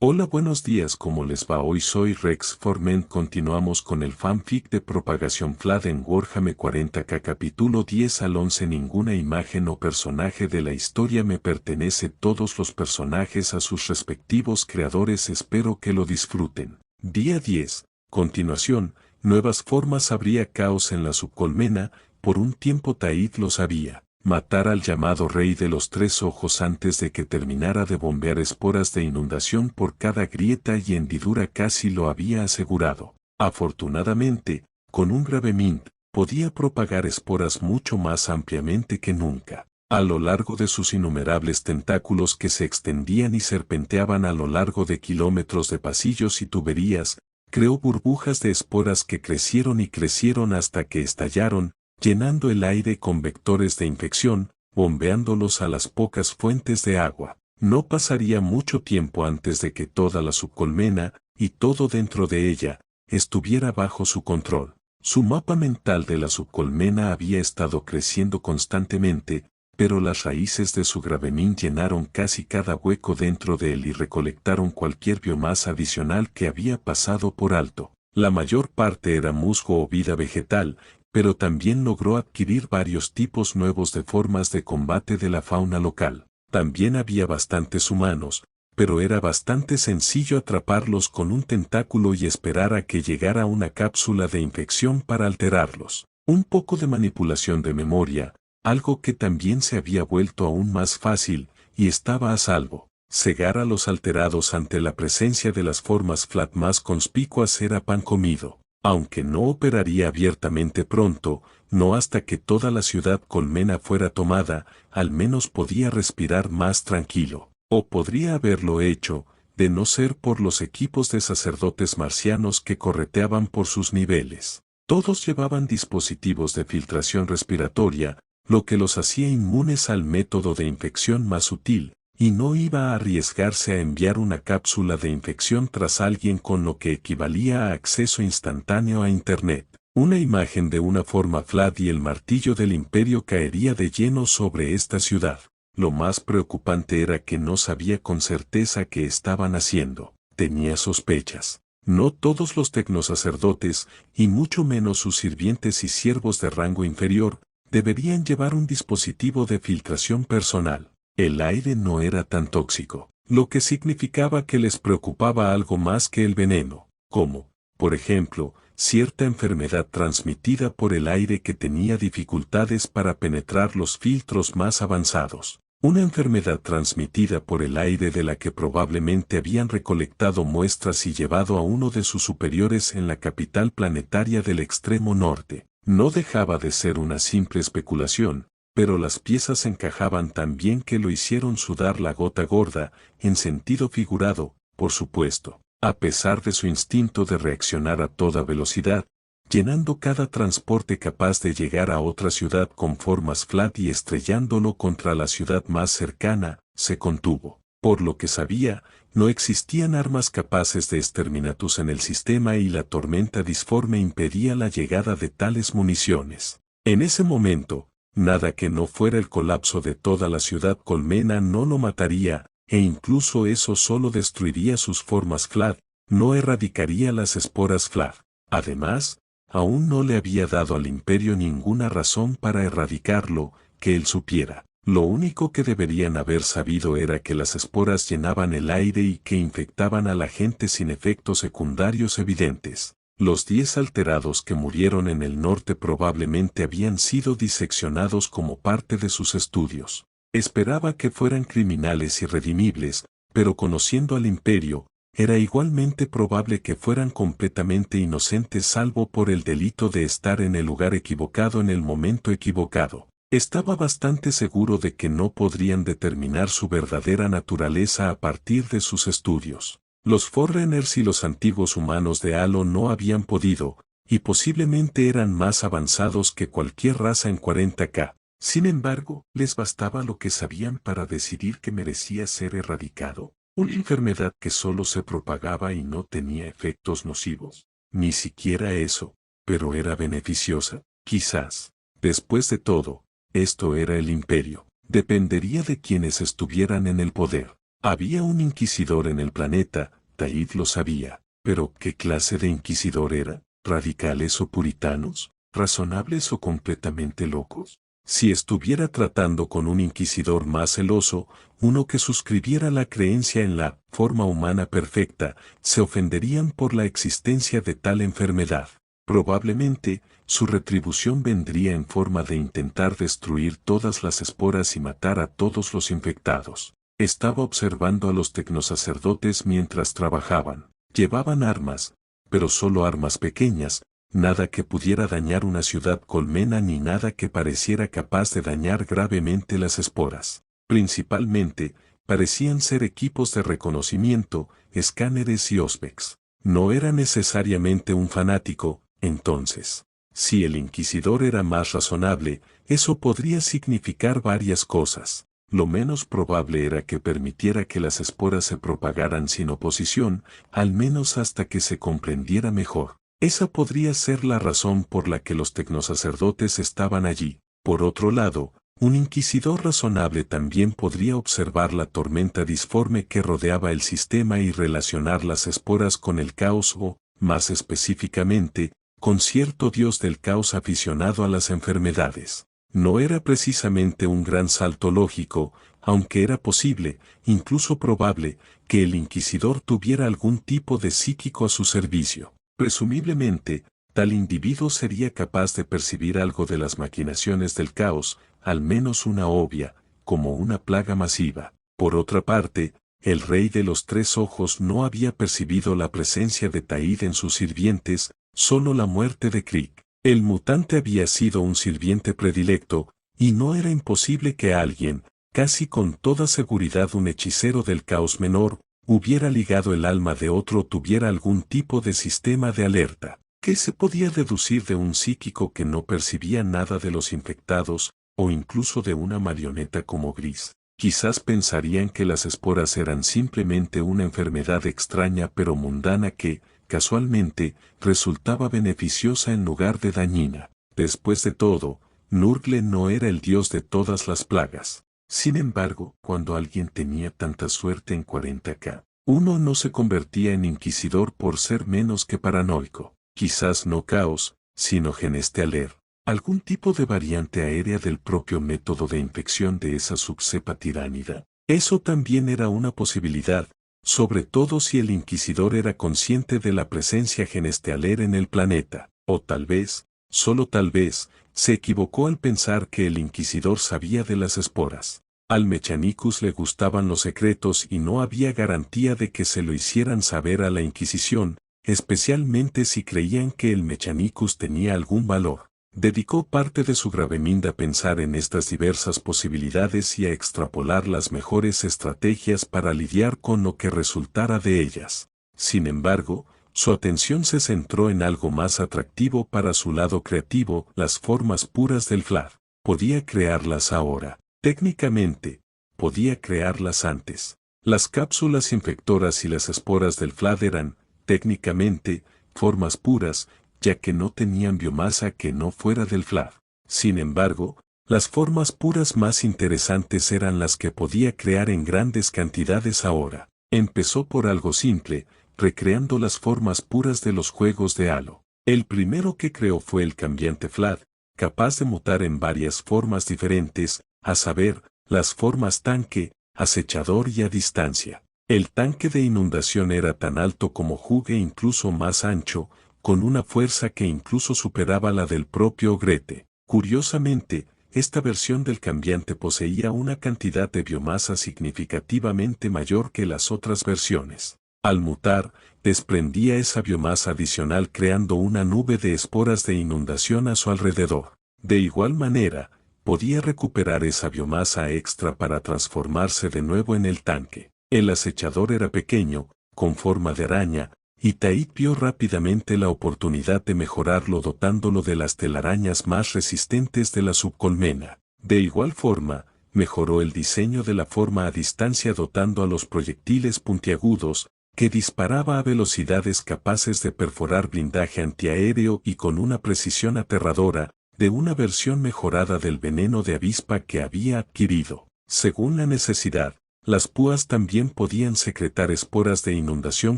Hola, buenos días, ¿cómo les va? Hoy soy Rex Forment. Continuamos con el fanfic de propagación FLAD en Warhammer 40k capítulo 10 al 11. Ninguna imagen o personaje de la historia me pertenece, todos los personajes a sus respectivos creadores. Espero que lo disfruten. Día 10. Continuación, nuevas formas. Habría caos en la subcolmena. Por un tiempo Taid lo sabía. Matar al llamado Rey de los Tres Ojos antes de que terminara de bombear esporas de inundación por cada grieta y hendidura casi lo había asegurado. Afortunadamente, con un grave mint, podía propagar esporas mucho más ampliamente que nunca. A lo largo de sus innumerables tentáculos que se extendían y serpenteaban a lo largo de kilómetros de pasillos y tuberías, creó burbujas de esporas que crecieron y crecieron hasta que estallaron, llenando el aire con vectores de infección, bombeándolos a las pocas fuentes de agua. No pasaría mucho tiempo antes de que toda la subcolmena, y todo dentro de ella, estuviera bajo su control. Su mapa mental de la subcolmena había estado creciendo constantemente, pero las raíces de su gravenín llenaron casi cada hueco dentro de él y recolectaron cualquier biomasa adicional que había pasado por alto. La mayor parte era musgo o vida vegetal, pero también logró adquirir varios tipos nuevos de formas de combate de la fauna local. También había bastantes humanos, pero era bastante sencillo atraparlos con un tentáculo y esperar a que llegara una cápsula de infección para alterarlos. Un poco de manipulación de memoria, algo que también se había vuelto aún más fácil, y estaba a salvo. Cegar a los alterados ante la presencia de las formas FLAD más conspicuas era pan comido. Aunque no operaría abiertamente pronto, no hasta que toda la ciudad colmena fuera tomada, al menos podía respirar más tranquilo. O podría haberlo hecho, de no ser por los equipos de sacerdotes marcianos que correteaban por sus niveles. Todos llevaban dispositivos de filtración respiratoria, lo que los hacía inmunes al método de infección más sutil, y no iba a arriesgarse a enviar una cápsula de infección tras alguien con lo que equivalía a acceso instantáneo a Internet. Una imagen de una forma FLAD y el martillo del imperio caería de lleno sobre esta ciudad. Lo más preocupante era que no sabía con certeza qué estaban haciendo. Tenía sospechas. No todos los tecnosacerdotes, y mucho menos sus sirvientes y siervos de rango inferior, deberían llevar un dispositivo de filtración personal. El aire no era tan tóxico, lo que significaba que les preocupaba algo más que el veneno, como, por ejemplo, cierta enfermedad transmitida por el aire que tenía dificultades para penetrar los filtros más avanzados. Una enfermedad transmitida por el aire de la que probablemente habían recolectado muestras y llevado a uno de sus superiores en la capital planetaria del extremo norte. No dejaba de ser una simple especulación, pero las piezas encajaban tan bien que lo hicieron sudar la gota gorda, en sentido figurado, por supuesto. A pesar de su instinto de reaccionar a toda velocidad, llenando cada transporte capaz de llegar a otra ciudad con formas FLAD y estrellándolo contra la ciudad más cercana, se contuvo. Por lo que sabía, no existían armas capaces de exterminatus en el sistema y la tormenta disforme impedía la llegada de tales municiones. En ese momento, nada que no fuera el colapso de toda la ciudad colmena no lo mataría, e incluso eso solo destruiría sus formas FLAD, no erradicaría las esporas FLAD. Además, aún no le había dado al imperio ninguna razón para erradicarlo, que él supiera. Lo único que deberían haber sabido era que las esporas llenaban el aire y que infectaban a la gente sin efectos secundarios evidentes. Los 10 alterados que murieron en el norte probablemente habían sido diseccionados como parte de sus estudios. Esperaba que fueran criminales irredimibles, pero conociendo al imperio, era igualmente probable que fueran completamente inocentes salvo por el delito de estar en el lugar equivocado en el momento equivocado. Estaba bastante seguro de que no podrían determinar su verdadera naturaleza a partir de sus estudios. Los Forerunners y los antiguos humanos de Halo no habían podido, y posiblemente eran más avanzados que cualquier raza en 40k. Sin embargo, les bastaba lo que sabían para decidir que merecía ser erradicado. Una enfermedad que solo se propagaba y no tenía efectos nocivos. Ni siquiera eso, pero era beneficiosa, quizás. Después de todo, esto era el imperio. Dependería de quienes estuvieran en el poder. Había un inquisidor en el planeta, Taid lo sabía. Pero, ¿qué clase de inquisidor era? ¿Radicales o puritanos? ¿Razonables o completamente locos? Si estuviera tratando con un inquisidor más celoso, uno que suscribiera la creencia en la forma humana perfecta, se ofenderían por la existencia de tal enfermedad. Probablemente, su retribución vendría en forma de intentar destruir todas las esporas y matar a todos los infectados. Estaba observando a los tecnosacerdotes mientras trabajaban. Llevaban armas, pero solo armas pequeñas, nada que pudiera dañar una ciudad colmena ni nada que pareciera capaz de dañar gravemente las esporas. Principalmente, parecían ser equipos de reconocimiento, escáneres y Auspex. No era necesariamente un fanático, entonces. Si el inquisidor era más razonable, eso podría significar varias cosas. Lo menos probable era que permitiera que las esporas se propagaran sin oposición, al menos hasta que se comprendiera mejor. Esa podría ser la razón por la que los tecnosacerdotes estaban allí. Por otro lado, un inquisidor razonable también podría observar la tormenta disforme que rodeaba el sistema y relacionar las esporas con el caos o, más específicamente, con cierto dios del caos aficionado a las enfermedades. No era precisamente un gran salto lógico, aunque era posible, incluso probable, que el inquisidor tuviera algún tipo de psíquico a su servicio. Presumiblemente, tal individuo sería capaz de percibir algo de las maquinaciones del caos, al menos una obvia, como una plaga masiva. Por otra parte, el rey de los tres ojos no había percibido la presencia de Taid en sus sirvientes, solo la muerte de Krieg. El mutante había sido un sirviente predilecto, y no era imposible que alguien, casi con toda seguridad un hechicero del caos menor, hubiera ligado el alma de otro o tuviera algún tipo de sistema de alerta. ¿Qué se podía deducir de un psíquico que no percibía nada de los infectados, o incluso de una marioneta como Gris? Quizás pensarían que las esporas eran simplemente una enfermedad extraña pero mundana que, casualmente, resultaba beneficiosa en lugar de dañina. Después de todo, Nurgle no era el dios de todas las plagas. Sin embargo, cuando alguien tenía tanta suerte en 40K, uno no se convertía en inquisidor por ser menos que paranoico. Quizás no caos, sino genestealer, algún tipo de variante aérea del propio método de infección de esa subcepa tiránida. Eso también era una posibilidad, sobre todo si el inquisidor era consciente de la presencia genestealer en el planeta, o tal vez, solo tal vez, se equivocó al pensar que el inquisidor sabía de las esporas. Al Mechanicus le gustaban los secretos y no había garantía de que se lo hicieran saber a la Inquisición, especialmente si creían que el Mechanicus tenía algún valor. Dedicó parte de su graveminda a pensar en estas diversas posibilidades y a extrapolar las mejores estrategias para lidiar con lo que resultara de ellas. Sin embargo, su atención se centró en algo más atractivo para su lado creativo, las formas puras del Vlad. Podía crearlas ahora. Técnicamente, podía crearlas antes. Las cápsulas infectoras y las esporas del Vlad eran, técnicamente, formas puras, ya que no tenían biomasa que no fuera del Vlad. Sin embargo, las formas puras más interesantes eran las que podía crear en grandes cantidades ahora. Empezó por algo simple, recreando las formas puras de los juegos de Halo. El primero que creó fue el cambiante Vlad, capaz de mutar en varias formas diferentes, a saber, las formas tanque, acechador y a distancia. El tanque de inundación era tan alto como Hug e incluso más ancho, con una fuerza que incluso superaba la del propio Grete. Curiosamente, esta versión del cambiante poseía una cantidad de biomasa significativamente mayor que las otras versiones. Al mutar, desprendía esa biomasa adicional creando una nube de esporas de inundación a su alrededor. De igual manera, podía recuperar esa biomasa extra para transformarse de nuevo en el tanque. El acechador era pequeño, con forma de araña, y Taid vio rápidamente la oportunidad de mejorarlo dotándolo de las telarañas más resistentes de la subcolmena. De igual forma, mejoró el diseño de la forma a distancia dotando a los proyectiles puntiagudos, que disparaba a velocidades capaces de perforar blindaje antiaéreo y con una precisión aterradora, de una versión mejorada del veneno de avispa que había adquirido. Según la necesidad, Las púas también podían secretar esporas de inundación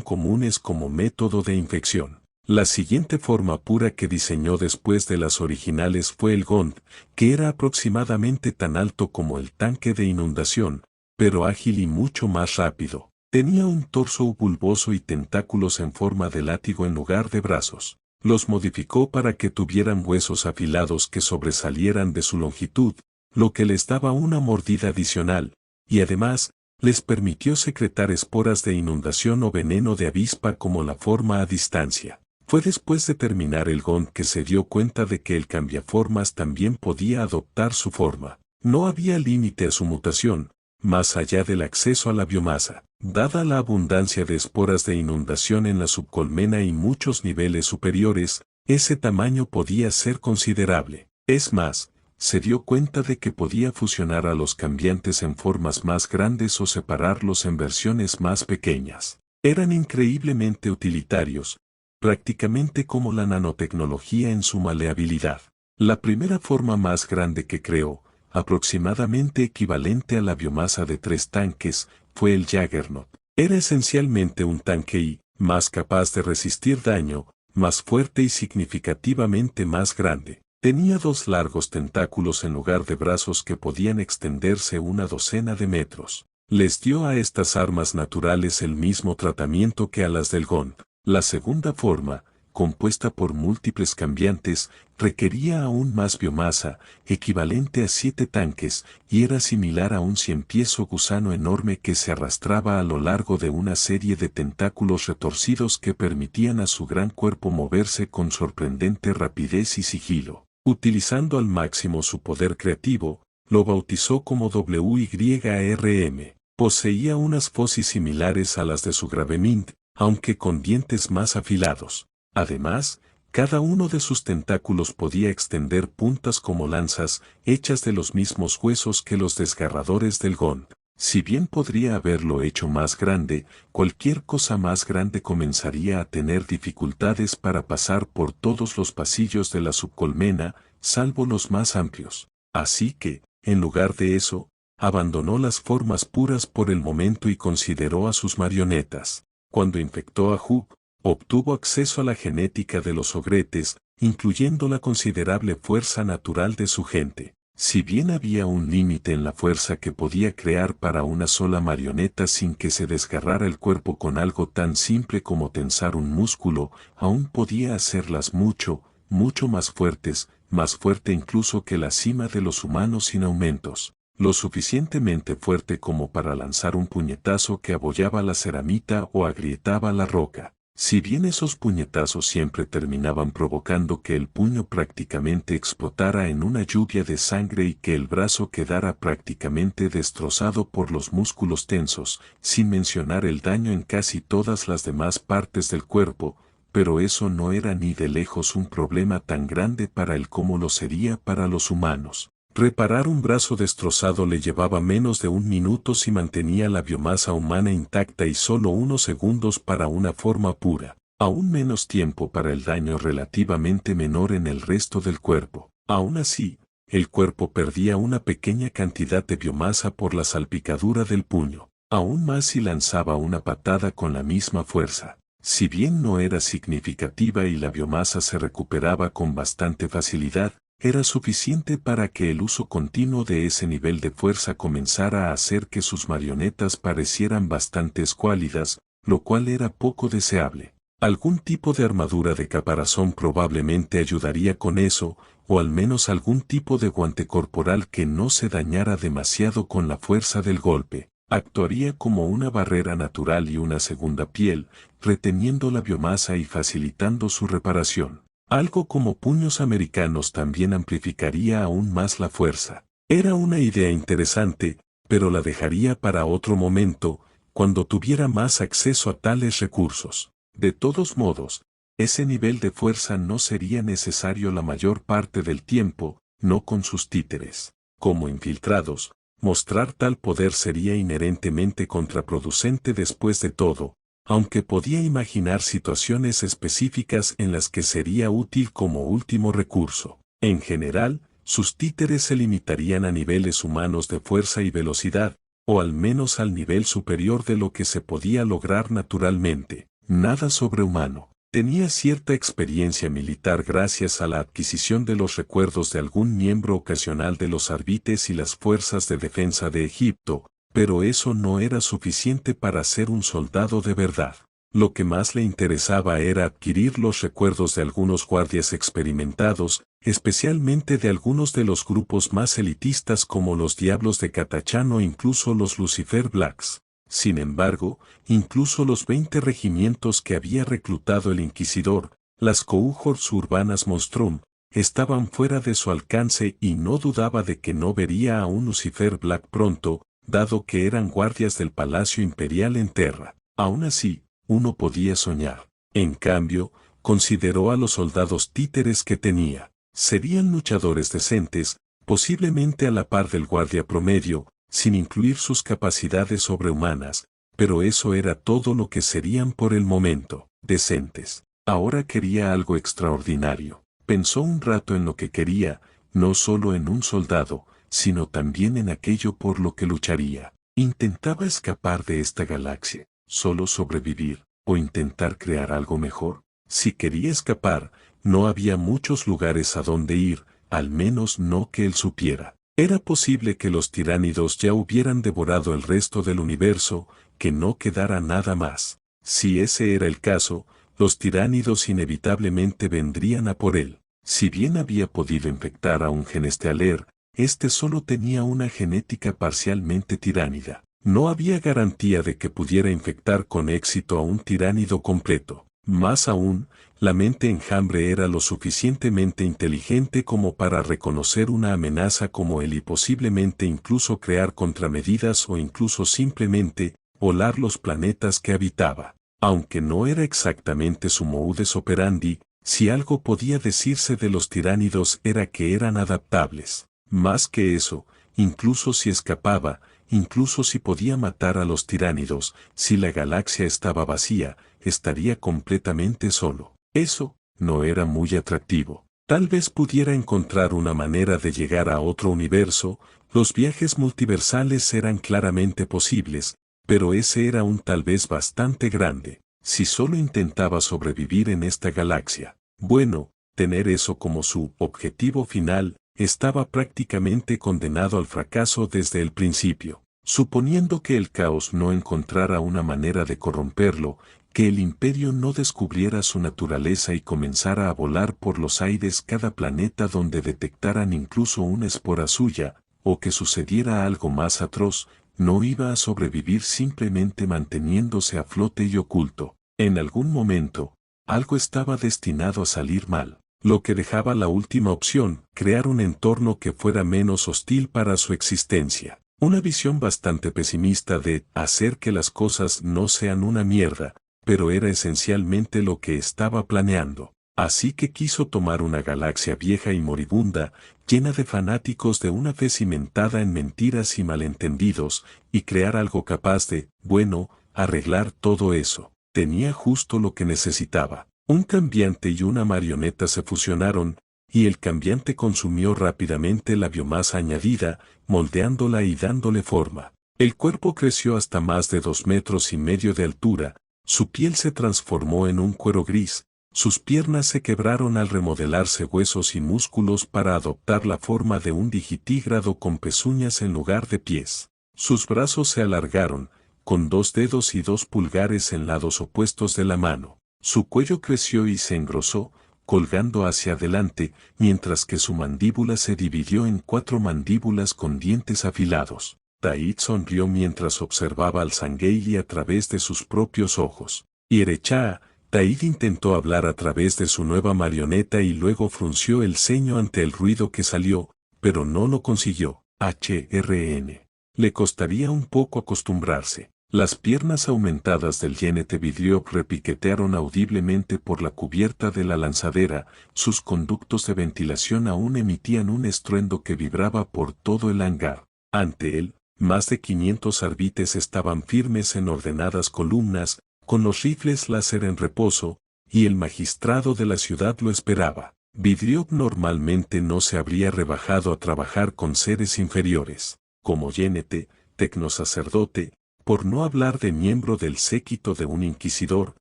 comunes como método de infección. La siguiente forma pura que diseñó después de las originales fue el GONT, que era aproximadamente tan alto como el tanque de inundación, pero ágil y mucho más rápido. Tenía un torso bulboso y tentáculos en forma de látigo en lugar de brazos. Los modificó para que tuvieran huesos afilados que sobresalieran de su longitud, lo que les daba una mordida adicional, y además, les permitió secretar esporas de inundación o veneno de avispa como la forma a distancia. Fue después de terminar el GONT que se dio cuenta de que el cambiaformas también podía adoptar su forma. No había límite a su mutación, más allá del acceso a la biomasa. Dada la abundancia de esporas de inundación en la subcolmena y muchos niveles superiores, ese tamaño podía ser considerable. Es más, se dio cuenta de que podía fusionar a los cambiantes en formas más grandes o separarlos en versiones más pequeñas. Eran increíblemente utilitarios, prácticamente como la nanotecnología en su maleabilidad. La primera forma más grande que creó, aproximadamente equivalente a la biomasa de 3 tanques, fue el Juggernaut. Era esencialmente un tanque y, más capaz de resistir daño, más fuerte y significativamente más grande. Tenía 2 largos tentáculos en lugar de brazos que podían extenderse una docena de metros. Les dio a estas armas naturales el mismo tratamiento que a las del GONT. La segunda forma, compuesta por múltiples cambiantes, requería aún más biomasa, equivalente a 7 tanques, y era similar a un ciempiezo gusano enorme que se arrastraba a lo largo de una serie de tentáculos retorcidos que permitían a su gran cuerpo moverse con sorprendente rapidez y sigilo. Utilizando al máximo su poder creativo, lo bautizó como WYRM. Poseía unas fauces similares a las de su Gravemint, aunque con dientes más afilados. Además, cada uno de sus tentáculos podía extender puntas como lanzas, hechas de los mismos huesos que los desgarradores del GONT. Si bien podría haberlo hecho más grande, cualquier cosa más grande comenzaría a tener dificultades para pasar por todos los pasillos de la subcolmena, salvo los más amplios. Así que, en lugar de eso, abandonó las formas puras por el momento y consideró a sus marionetas. Cuando infectó a Hub, obtuvo acceso a la genética de los ogretes, incluyendo la considerable fuerza natural de su gente. Si bien había un límite en la fuerza que podía crear para una sola marioneta sin que se desgarrara el cuerpo con algo tan simple como tensar un músculo, aún podía hacerlas mucho, mucho más fuertes, más fuerte incluso que la cima de los humanos sin aumentos. Lo suficientemente fuerte como para lanzar un puñetazo que abollaba la ceramita o agrietaba la roca. Si bien esos puñetazos siempre terminaban provocando que el puño prácticamente explotara en una lluvia de sangre y que el brazo quedara prácticamente destrozado por los músculos tensos, sin mencionar el daño en casi todas las demás partes del cuerpo, pero eso no era ni de lejos un problema tan grande para él como lo sería para los humanos. Reparar un brazo destrozado le llevaba menos de 1 minuto si mantenía la biomasa humana intacta y solo unos segundos para una forma pura. Aún menos tiempo para el daño relativamente menor en el resto del cuerpo. Aún así, el cuerpo perdía una pequeña cantidad de biomasa por la salpicadura del puño. Aún más si lanzaba una patada con la misma fuerza. Si bien no era significativa y la biomasa se recuperaba con bastante facilidad, era suficiente para que el uso continuo de ese nivel de fuerza comenzara a hacer que sus marionetas parecieran bastante escuálidas, lo cual era poco deseable. Algún tipo de armadura de caparazón probablemente ayudaría con eso, o al menos algún tipo de guante corporal que no se dañara demasiado con la fuerza del golpe. Actuaría como una barrera natural y una segunda piel, reteniendo la biomasa y facilitando su reparación. Algo como puños americanos también amplificaría aún más la fuerza. Era una idea interesante, pero la dejaría para otro momento, cuando tuviera más acceso a tales recursos. De todos modos, ese nivel de fuerza no sería necesario la mayor parte del tiempo, no con sus títeres. Como infiltrados, mostrar tal poder sería inherentemente contraproducente después de todo, aunque podía imaginar situaciones específicas en las que sería útil como último recurso. En general, sus títeres se limitarían a niveles humanos de fuerza y velocidad, o al menos al nivel superior de lo que se podía lograr naturalmente. Nada sobrehumano. Tenía cierta experiencia militar gracias a la adquisición de los recuerdos de algún miembro ocasional de los Arbites y las fuerzas de defensa de Egipto, pero eso no era suficiente para ser un soldado de verdad. Lo que más le interesaba era adquirir los recuerdos de algunos guardias experimentados, especialmente de algunos de los grupos más elitistas como los Diablos de Catachán o incluso los Lucifer Blacks. Sin embargo, incluso los 20 regimientos que había reclutado el Inquisidor, las cohorts urbanas Monstrum, estaban fuera de su alcance y no dudaba de que no vería a un Lucifer Black pronto, dado que eran guardias del Palacio Imperial en Terra. Aún así, uno podía soñar. En cambio, consideró a los soldados títeres que tenía. Serían luchadores decentes, posiblemente a la par del guardia promedio, sin incluir sus capacidades sobrehumanas, pero eso era todo lo que serían por el momento, decentes. Ahora quería algo extraordinario. Pensó un rato en lo que quería, no solo en un soldado, sino también en aquello por lo que lucharía. Intentaba escapar de esta galaxia, solo sobrevivir, o intentar crear algo mejor. Si quería escapar, no había muchos lugares a donde ir, al menos no que él supiera. Era posible que los tiránidos ya hubieran devorado el resto del universo, que no quedara nada más. Si ese era el caso, los tiránidos inevitablemente vendrían a por él. Si bien había podido infectar a un genestealer, este solo tenía una genética parcialmente tiránida. No había garantía de que pudiera infectar con éxito a un tiránido completo. Más aún, la mente enjambre era lo suficientemente inteligente como para reconocer una amenaza como él y posiblemente incluso crear contramedidas o incluso simplemente volar los planetas que habitaba. Aunque no era exactamente su modus operandi, si algo podía decirse de los tiránidos era que eran adaptables. Más que eso, incluso si escapaba, incluso si podía matar a los tiránidos, si la galaxia estaba vacía, estaría completamente solo. Eso no era muy atractivo. Tal vez pudiera encontrar una manera de llegar a otro universo, los viajes multiversales eran claramente posibles, pero ese era un tal vez bastante grande, si solo intentaba sobrevivir en esta galaxia. Bueno, tener eso como su objetivo final, estaba prácticamente condenado al fracaso desde el principio. Suponiendo que el caos no encontrara una manera de corromperlo, que el imperio no descubriera su naturaleza y comenzara a volar por los aires cada planeta donde detectaran incluso una espora suya, o que sucediera algo más atroz, no iba a sobrevivir simplemente manteniéndose a flote y oculto. En algún momento, algo estaba destinado a salir mal, lo que dejaba la última opción, crear un entorno que fuera menos hostil para su existencia. Una visión bastante pesimista de hacer que las cosas no sean una mierda, pero era esencialmente lo que estaba planeando. Así que quiso tomar una galaxia vieja y moribunda, llena de fanáticos de una fe cimentada en mentiras y malentendidos, y crear algo capaz de, bueno, arreglar todo eso. Tenía justo lo que necesitaba. Un cambiante y una marioneta se fusionaron, y el cambiante consumió rápidamente la biomasa añadida, moldeándola y dándole forma. El cuerpo creció hasta más de 2,5 metros de altura, su piel se transformó en un cuero gris, sus piernas se quebraron al remodelarse huesos y músculos para adoptar la forma de un digitígrado con pezuñas en lugar de pies. Sus brazos se alargaron, con 2 dedos y 2 pulgares en lados opuestos de la mano. Su cuello creció y se engrosó, colgando hacia adelante, mientras que su mandíbula se dividió en 4 mandíbulas con dientes afilados. Taid sonrió mientras observaba al Sangheili a través de sus propios ojos. Ierecha, Taid intentó hablar a través de su nueva marioneta y luego frunció el ceño ante el ruido que salió, pero no lo consiguió. HRN. Le costaría un poco acostumbrarse. Las piernas aumentadas del Yenete Vidriop repiquetearon audiblemente por la cubierta de la lanzadera, sus conductos de ventilación aún emitían un estruendo que vibraba por todo el hangar. Ante él, más de 500 arbites estaban firmes en ordenadas columnas, con los rifles láser en reposo, y el magistrado de la ciudad lo esperaba. Vidriop normalmente no se habría rebajado a trabajar con seres inferiores. Como Yenete, tecnosacerdote, por no hablar de miembro del séquito de un inquisidor,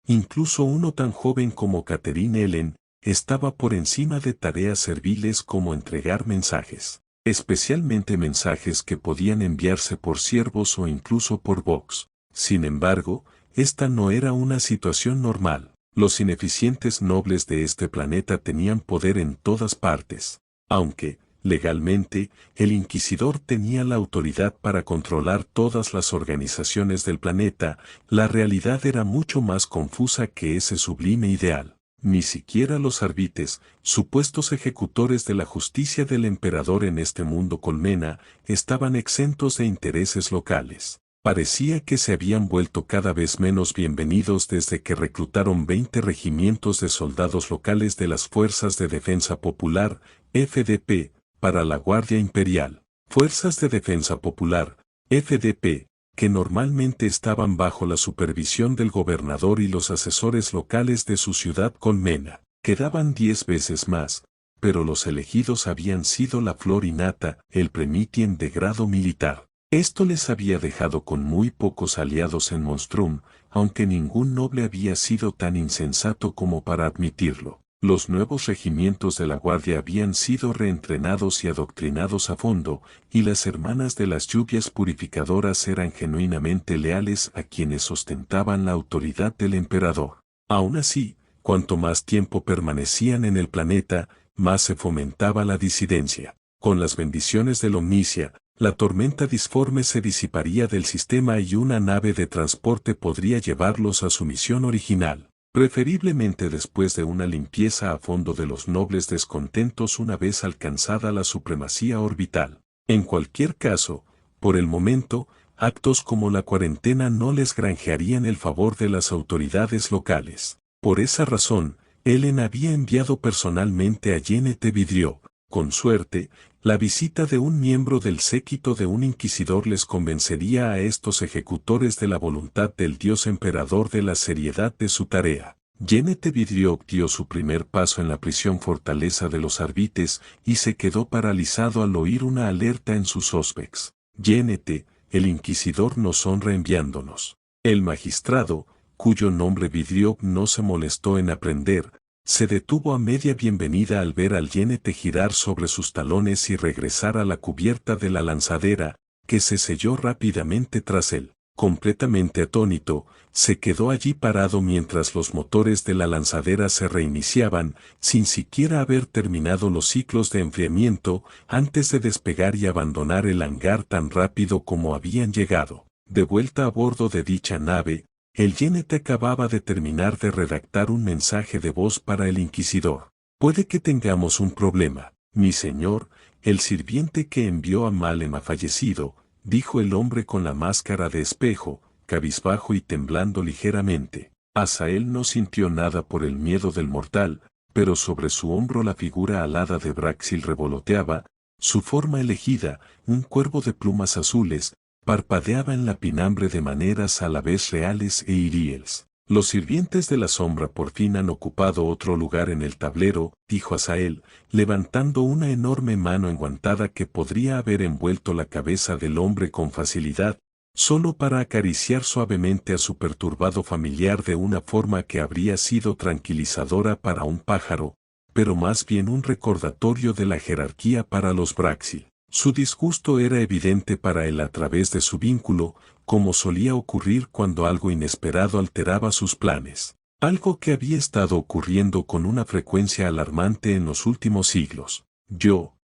incluso uno tan joven como Catherine Ellen, estaba por encima de tareas serviles como entregar mensajes, especialmente mensajes que podían enviarse por siervos o incluso por Vox. Sin embargo, esta no era una situación normal. Los ineficientes nobles de este planeta tenían poder en todas partes, aunque, legalmente, el inquisidor tenía la autoridad para controlar todas las organizaciones del planeta. La realidad era mucho más confusa que ese sublime ideal. Ni siquiera los arbites, supuestos ejecutores de la justicia del emperador en este mundo colmena, estaban exentos de intereses locales. Parecía que se habían vuelto cada vez menos bienvenidos desde que reclutaron 20 regimientos de soldados locales de las Fuerzas de Defensa Popular, FDP, para la Guardia Imperial. Fuerzas de Defensa Popular, FDP, que normalmente estaban bajo la supervisión del gobernador y los asesores locales de su ciudad colmena. Quedaban 10 veces más, pero los elegidos habían sido la flor innata, el Premitien de grado militar. Esto les había dejado con muy pocos aliados en Monstrum, aunque ningún noble había sido tan insensato como para admitirlo. Los nuevos regimientos de la Guardia habían sido reentrenados y adoctrinados a fondo, y las hermanas de las lluvias purificadoras eran genuinamente leales a quienes ostentaban la autoridad del emperador. Aún así, cuanto más tiempo permanecían en el planeta, más se fomentaba la disidencia. Con las bendiciones del Omnicia, la tormenta disforme se disiparía del sistema y una nave de transporte podría llevarlos a su misión original, preferiblemente después de una limpieza a fondo de los nobles descontentos una vez alcanzada la supremacía orbital. En cualquier caso, por el momento, actos como la cuarentena no les granjearían el favor de las autoridades locales. Por esa razón, Ellen había enviado personalmente a Jeanette Vidrieux. Con suerte, la visita de un miembro del séquito de un inquisidor les convencería a estos ejecutores de la voluntad del dios emperador de la seriedad de su tarea. Jeanette Vidrieux dio su primer paso en la prisión fortaleza de los arbites y se quedó paralizado al oír una alerta en sus Auspex. Jeanette, el inquisidor nos honra enviándonos. El magistrado, cuyo nombre Vidrieux no se molestó en aprender, se detuvo a media bienvenida al ver al Jeanette girar sobre sus talones y regresar a la cubierta de la lanzadera, que se selló rápidamente tras él. Completamente atónito, se quedó allí parado mientras los motores de la lanzadera se reiniciaban, sin siquiera haber terminado los ciclos de enfriamiento, antes de despegar y abandonar el hangar tan rápido como habían llegado. De vuelta a bordo de dicha nave, el Jeanette acababa de terminar de redactar un mensaje de voz para el inquisidor. Puede que tengamos un problema, mi señor. El sirviente que envió a Malem ha fallecido, dijo el hombre con la máscara de espejo, cabizbajo y temblando ligeramente. Asael no sintió nada por el miedo del mortal, pero sobre su hombro la figura alada de Braxil revoloteaba, su forma elegida, un cuervo de plumas azules, parpadeaba en la pinambre de maneras a la vez reales e iriels. Los sirvientes de la sombra por fin han ocupado otro lugar en el tablero, dijo Asael, levantando una enorme mano enguantada que podría haber envuelto la cabeza del hombre con facilidad, solo para acariciar suavemente a su perturbado familiar de una forma que habría sido tranquilizadora para un pájaro, pero más bien un recordatorio de la jerarquía para los Braxil. Su disgusto era evidente para él a través de su vínculo, como solía ocurrir cuando algo inesperado alteraba sus planes. Algo que había estado ocurriendo con una frecuencia alarmante en los últimos siglos.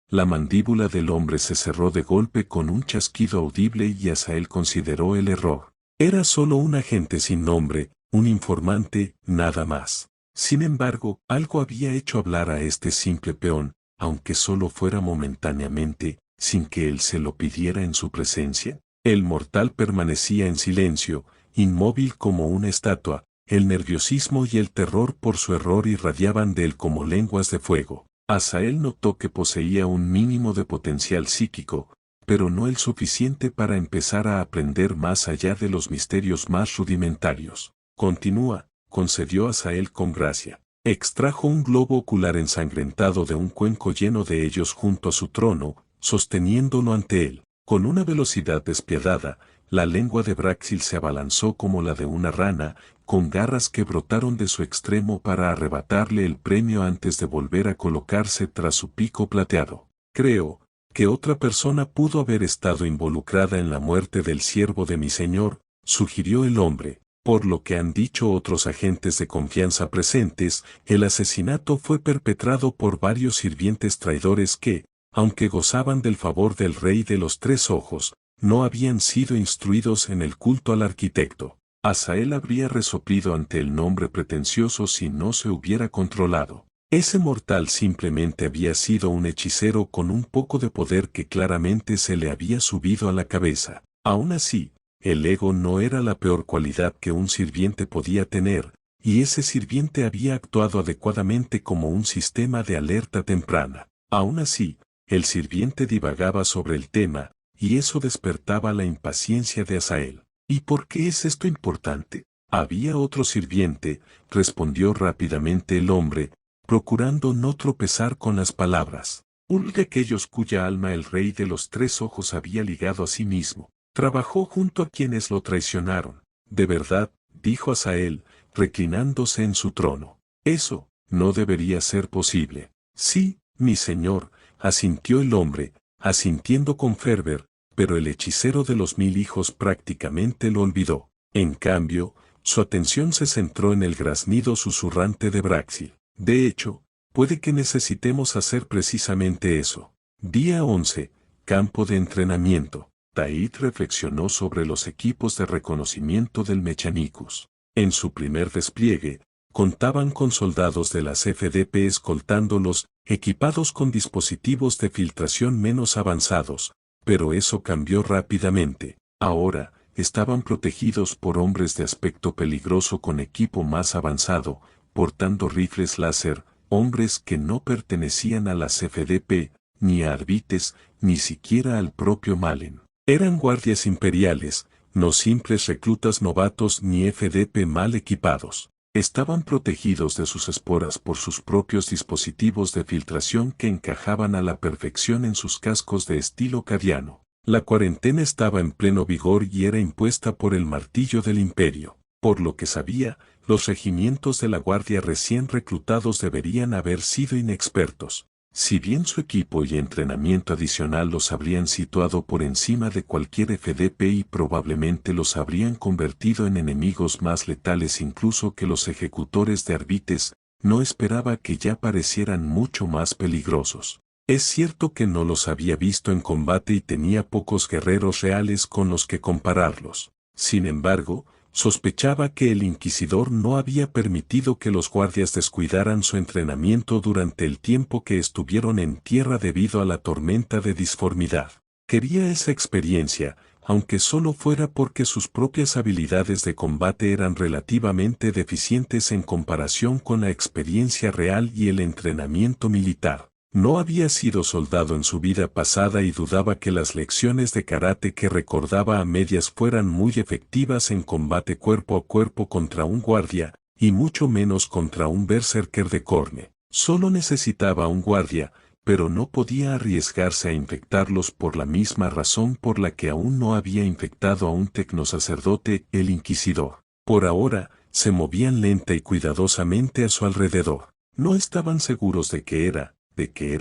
La mandíbula del hombre se cerró de golpe con un chasquido audible y Asael consideró el error. Era solo un agente sin nombre, un informante, nada más. Sin embargo, algo había hecho hablar a este simple peón, aunque solo fuera momentáneamente, sin que él se lo pidiera en su presencia. El mortal permanecía en silencio, inmóvil como una estatua. El nerviosismo y el terror por su error irradiaban de él como lenguas de fuego. Asael notó que poseía un mínimo de potencial psíquico, pero no el suficiente para empezar a aprender más allá de los misterios más rudimentarios. Continúa, concedió Asael con gracia. Extrajo un globo ocular ensangrentado de un cuenco lleno de ellos junto a su trono, sosteniéndolo ante él. Con una velocidad despiadada, la lengua de Braxil se abalanzó como la de una rana, con garras que brotaron de su extremo para arrebatarle el premio antes de volver a colocarse tras su pico plateado. Creo que otra persona pudo haber estado involucrada en la muerte del siervo de mi señor, sugirió el hombre. Por lo que han dicho otros agentes de confianza presentes, el asesinato fue perpetrado por varios sirvientes traidores que, aunque gozaban del favor del rey de los tres ojos, no habían sido instruidos en el culto al arquitecto. Asael habría resoplido ante el nombre pretencioso si no se hubiera controlado. Ese mortal simplemente había sido un hechicero con un poco de poder que claramente se le había subido a la cabeza. Aún así, el ego no era la peor cualidad que un sirviente podía tener, y ese sirviente había actuado adecuadamente como un sistema de alerta temprana. Aún así, el sirviente divagaba sobre el tema, y eso despertaba la impaciencia de Asael. ¿Y por qué es esto importante? Había otro sirviente, respondió rápidamente el hombre, procurando no tropezar con las palabras. Uno de aquellos cuya alma el rey de los tres ojos había ligado a sí mismo. Trabajó junto a quienes lo traicionaron. De verdad, dijo Asael, reclinándose en su trono. Eso no debería ser posible. Sí, mi señor, asintió el hombre, asintiendo con fervor, pero el hechicero de los 1000 hijos prácticamente lo olvidó. En cambio, su atención se centró en el graznido susurrante de Braxil. De hecho, puede que necesitemos hacer precisamente eso. Día 11, campo de entrenamiento. Taid reflexionó sobre los equipos de reconocimiento del Mechanicus. En su primer despliegue, contaban con soldados de las FDP escoltándolos, equipados con dispositivos de filtración menos avanzados, pero eso cambió rápidamente. Ahora, estaban protegidos por hombres de aspecto peligroso con equipo más avanzado, portando rifles láser, hombres que no pertenecían a las FDP, ni a Arbites, ni siquiera al propio Malen. Eran guardias imperiales, no simples reclutas novatos ni FDP mal equipados. Estaban protegidos de sus esporas por sus propios dispositivos de filtración que encajaban a la perfección en sus cascos de estilo cadiano. La cuarentena estaba en pleno vigor y era impuesta por el martillo del imperio. Por lo que sabía, los regimientos de la guardia recién reclutados deberían haber sido inexpertos. Si bien su equipo y entrenamiento adicional los habrían situado por encima de cualquier FDP y probablemente los habrían convertido en enemigos más letales incluso que los ejecutores de Arbites, no esperaba que ya parecieran mucho más peligrosos. Es cierto que no los había visto en combate y tenía pocos guerreros reales con los que compararlos. Sin embargo, sospechaba que el inquisidor no había permitido que los guardias descuidaran su entrenamiento durante el tiempo que estuvieron en tierra debido a la tormenta de disformidad. Quería esa experiencia, aunque solo fuera porque sus propias habilidades de combate eran relativamente deficientes en comparación con la experiencia real y el entrenamiento militar. No había sido soldado en su vida pasada y dudaba que las lecciones de karate que recordaba a medias fueran muy efectivas en combate cuerpo a cuerpo contra un guardia, y mucho menos contra un berserker de Corne. Solo necesitaba un guardia, pero no podía arriesgarse a infectarlos por la misma razón por la que aún no había infectado a un tecnosacerdote, el inquisidor. Por ahora, se movían lenta y cuidadosamente a su alrededor. No estaban seguros de que era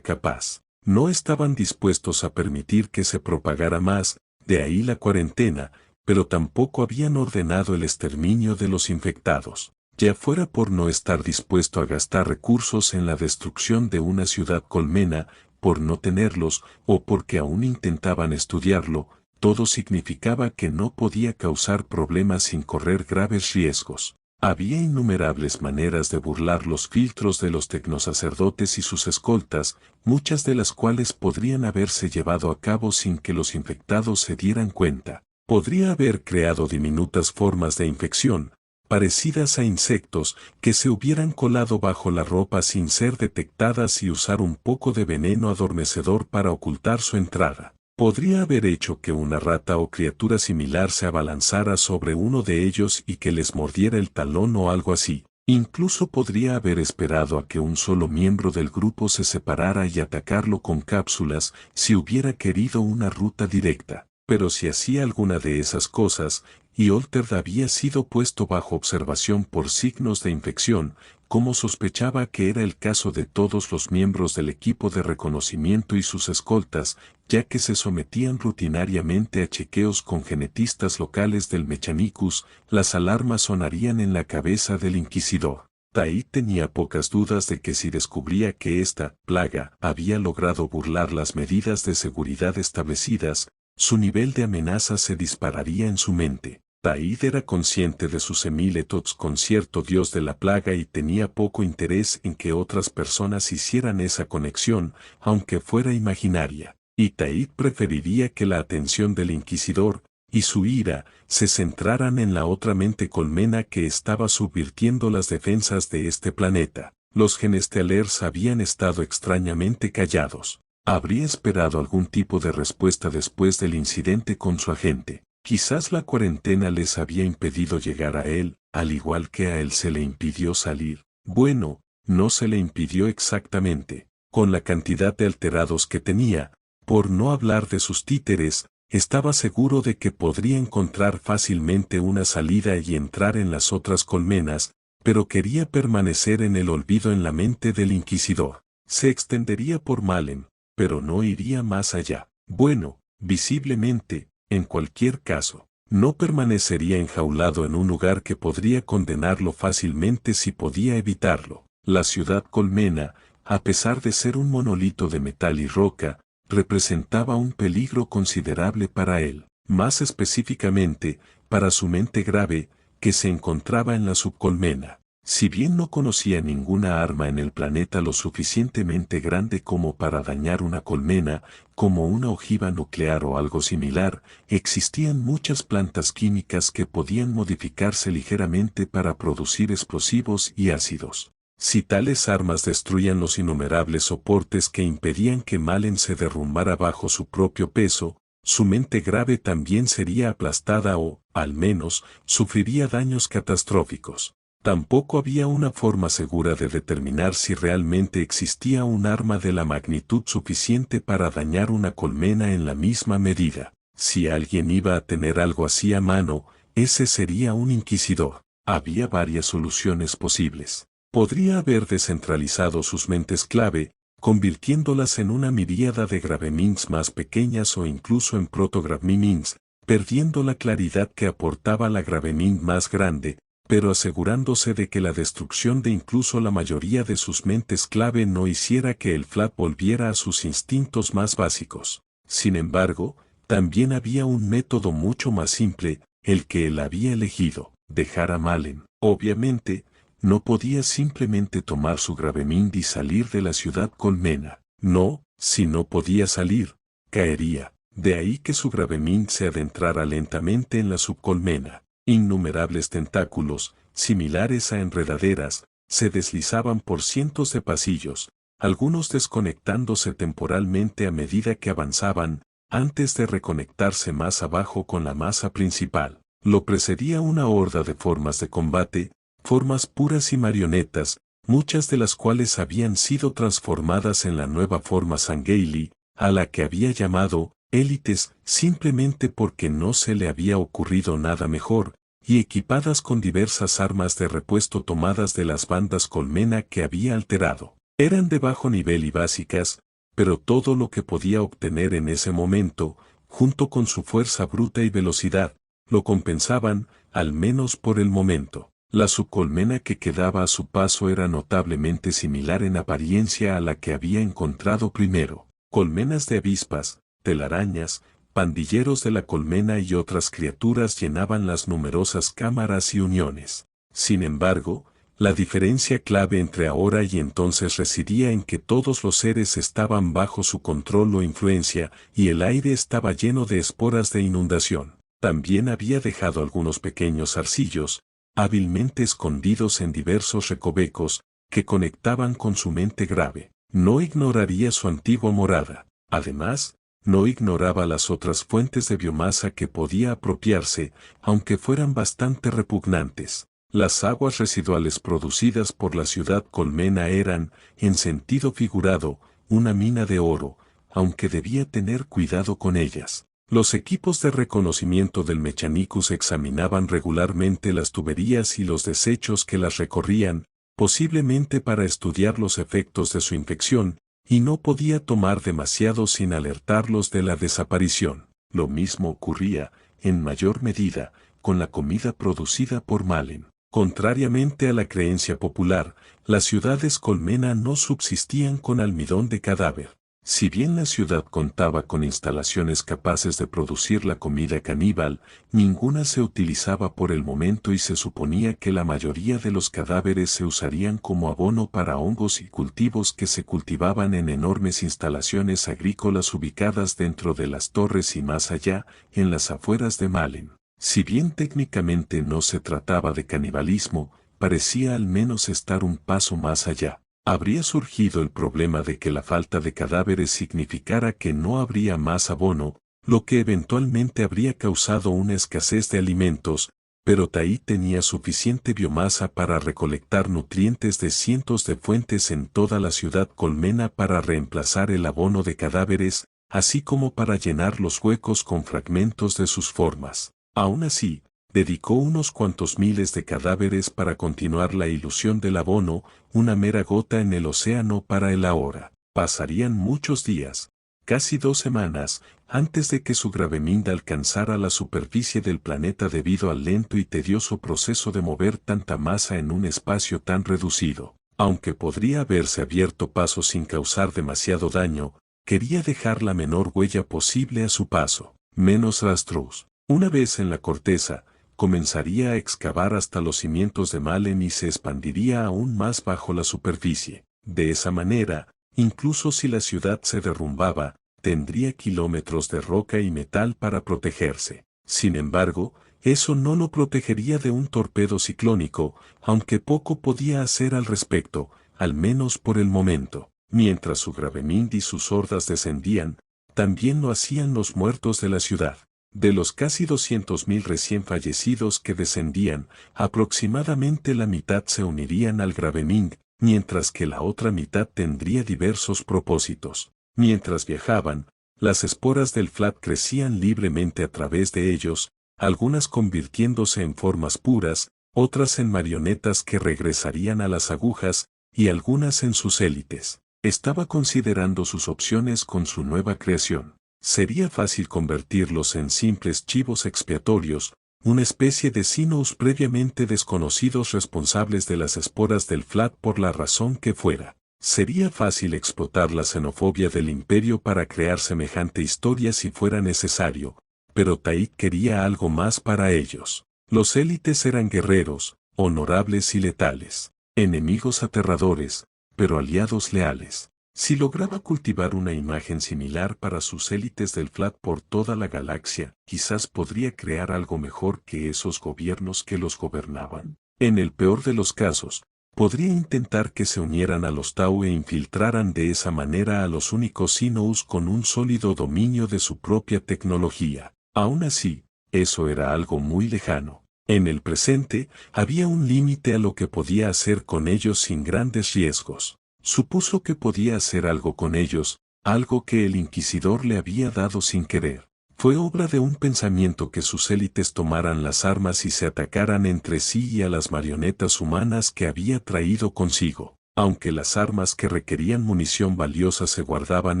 capaz. No estaban dispuestos a permitir que se propagara más, de ahí la cuarentena, pero tampoco habían ordenado el exterminio de los infectados. Ya fuera por no estar dispuesto a gastar recursos en la destrucción de una ciudad colmena, por no tenerlos, o porque aún intentaban estudiarlo, todo significaba que no podía causar problemas sin correr graves riesgos. Había innumerables maneras de burlar los filtros de los tecnosacerdotes y sus escoltas, muchas de las cuales podrían haberse llevado a cabo sin que los infectados se dieran cuenta. Podría haber creado diminutas formas de infección, parecidas a insectos, que se hubieran colado bajo la ropa sin ser detectadas y usar un poco de veneno adormecedor para ocultar su entrada. Podría haber hecho que una rata o criatura similar se abalanzara sobre uno de ellos y que les mordiera el talón o algo así. Incluso podría haber esperado a que un solo miembro del grupo se separara y atacarlo con cápsulas si hubiera querido una ruta directa. Pero si hacía alguna de esas cosas, y Olterd había sido puesto bajo observación por signos de infección, como sospechaba que era el caso de todos los miembros del equipo de reconocimiento y sus escoltas, ya que se sometían rutinariamente a chequeos con genetistas locales del Mechanicus, las alarmas sonarían en la cabeza del inquisidor. Taid tenía pocas dudas de que si descubría que esta plaga había logrado burlar las medidas de seguridad establecidas, su nivel de amenaza se dispararía en su mente. Taid era consciente de sus similitudes con cierto dios de la plaga y tenía poco interés en que otras personas hicieran esa conexión, aunque fuera imaginaria. Y Taid preferiría que la atención del inquisidor y su ira se centraran en la otra mente colmena que estaba subvirtiendo las defensas de este planeta. Los Genestealers habían estado extrañamente callados. Habría esperado algún tipo de respuesta después del incidente con su agente. Quizás la cuarentena les había impedido llegar a él, al igual que a él se le impidió salir. Bueno, no se le impidió exactamente. Con la cantidad de alterados que tenía, por no hablar de sus títeres, estaba seguro de que podría encontrar fácilmente una salida y entrar en las otras colmenas, pero quería permanecer en el olvido en la mente del inquisidor. Se extendería por Malem, pero no iría más allá. Bueno, visiblemente, en cualquier caso, no permanecería enjaulado en un lugar que podría condenarlo fácilmente si podía evitarlo. La ciudad colmena, a pesar de ser un monolito de metal y roca, representaba un peligro considerable para él, más específicamente, para su mente grave, que se encontraba en la subcolmena. Si bien no conocía ninguna arma en el planeta lo suficientemente grande como para dañar una colmena, como una ojiva nuclear o algo similar, existían muchas plantas químicas que podían modificarse ligeramente para producir explosivos y ácidos. Si tales armas destruían los innumerables soportes que impedían que Malem se derrumbara bajo su propio peso, su mente grave también sería aplastada o, al menos, sufriría daños catastróficos. Tampoco había una forma segura de determinar si realmente existía un arma de la magnitud suficiente para dañar una colmena en la misma medida. Si alguien iba a tener algo así a mano, ese sería un inquisidor. Había varias soluciones posibles. Podría haber descentralizado sus mentes clave, convirtiéndolas en una miríada de gravemins más pequeñas o incluso en protogravemins, perdiendo la claridad que aportaba la gravemin más grande, pero asegurándose de que la destrucción de incluso la mayoría de sus mentes clave no hiciera que el Flat volviera a sus instintos más básicos. Sin embargo, también había un método mucho más simple, el que él había elegido, dejar a Malem. Obviamente, no podía simplemente tomar su Gravemind y salir de la ciudad colmena. No, si no podía salir, caería. De ahí que su Gravemind se adentrara lentamente en la subcolmena. Innumerables tentáculos, similares a enredaderas, se deslizaban por cientos de pasillos, algunos desconectándose temporalmente a medida que avanzaban, antes de reconectarse más abajo con la masa principal. Lo precedía una horda de formas de combate, formas puras y marionetas, muchas de las cuales habían sido transformadas en la nueva forma Sangheili, a la que había llamado élites simplemente porque no se le había ocurrido nada mejor, y equipadas con diversas armas de repuesto tomadas de las bandas colmena que había alterado. Eran de bajo nivel y básicas, pero todo lo que podía obtener en ese momento, junto con su fuerza bruta y velocidad, lo compensaban, al menos por el momento. La subcolmena que quedaba a su paso era notablemente similar en apariencia a la que había encontrado primero. Colmenas de avispas, telarañas, pandilleros de la colmena y otras criaturas llenaban las numerosas cámaras y uniones. Sin embargo, la diferencia clave entre ahora y entonces residía en que todos los seres estaban bajo su control o influencia y el aire estaba lleno de esporas de inundación. También había dejado algunos pequeños arcillos, hábilmente escondidos en diversos recovecos, que conectaban con su mente grave. No ignoraría su antigua morada. Además, no ignoraba las otras fuentes de biomasa que podía apropiarse, aunque fueran bastante repugnantes. Las aguas residuales producidas por la ciudad colmena eran, en sentido figurado, una mina de oro, aunque debía tener cuidado con ellas. Los equipos de reconocimiento del Mechanicus examinaban regularmente las tuberías y los desechos que las recorrían, posiblemente para estudiar los efectos de su infección, y no podía tomar demasiado sin alertarlos de la desaparición. Lo mismo ocurría, en mayor medida, con la comida producida por Malen. Contrariamente a la creencia popular, las ciudades colmena no subsistían con almidón de cadáver. Si bien la ciudad contaba con instalaciones capaces de producir la comida caníbal, ninguna se utilizaba por el momento y se suponía que la mayoría de los cadáveres se usarían como abono para hongos y cultivos que se cultivaban en enormes instalaciones agrícolas ubicadas dentro de las torres y más allá, en las afueras de Malen. Si bien técnicamente no se trataba de canibalismo, parecía al menos estar un paso más allá. Habría surgido el problema de que la falta de cadáveres significara que no habría más abono, lo que eventualmente habría causado una escasez de alimentos, pero Tahit tenía suficiente biomasa para recolectar nutrientes de cientos de fuentes en toda la ciudad colmena para reemplazar el abono de cadáveres, así como para llenar los huecos con fragmentos de sus formas. Aún así, dedicó unos cuantos miles de cadáveres para continuar la ilusión del abono, una mera gota en el océano para el ahora. Pasarían muchos días, casi 2 semanas, antes de que su graveminda alcanzara la superficie del planeta debido al lento y tedioso proceso de mover tanta masa en un espacio tan reducido. Aunque podría haberse abierto paso sin causar demasiado daño, quería dejar la menor huella posible a su paso, menos rastros. Una vez en la corteza, comenzaría a excavar hasta los cimientos de Malen y se expandiría aún más bajo la superficie. De esa manera, incluso si la ciudad se derrumbaba, tendría kilómetros de roca y metal para protegerse. Sin embargo, eso no lo protegería de un torpedo ciclónico, aunque poco podía hacer al respecto, al menos por el momento. Mientras su gravemind y sus hordas descendían, también lo hacían los muertos de la ciudad. De los casi 200.000 recién fallecidos que descendían, aproximadamente la mitad se unirían al Gravemind, mientras que la otra mitad tendría diversos propósitos. Mientras viajaban, las esporas del Flat crecían libremente a través de ellos, algunas convirtiéndose en formas puras, otras en marionetas que regresarían a las agujas, y algunas en sus élites. Estaba considerando sus opciones con su nueva creación. Sería fácil convertirlos en simples chivos expiatorios, una especie de Sinous previamente desconocidos responsables de las esporas del Flat por la razón que fuera. Sería fácil explotar la xenofobia del imperio para crear semejante historia si fuera necesario, pero Tahit quería algo más para ellos. Los élites eran guerreros, honorables y letales, enemigos aterradores, pero aliados leales. Si lograba cultivar una imagen similar para sus élites del Flat por toda la galaxia, quizás podría crear algo mejor que esos gobiernos que los gobernaban. En el peor de los casos, podría intentar que se unieran a los Tau e infiltraran de esa manera a los únicos Sinous con un sólido dominio de su propia tecnología. Aún así, eso era algo muy lejano. En el presente, había un límite a lo que podía hacer con ellos sin grandes riesgos. Supuso que podía hacer algo con ellos, algo que el inquisidor le había dado sin querer. Fue obra de un pensamiento que sus élites tomaran las armas y se atacaran entre sí y a las marionetas humanas que había traído consigo. Aunque las armas que requerían munición valiosa se guardaban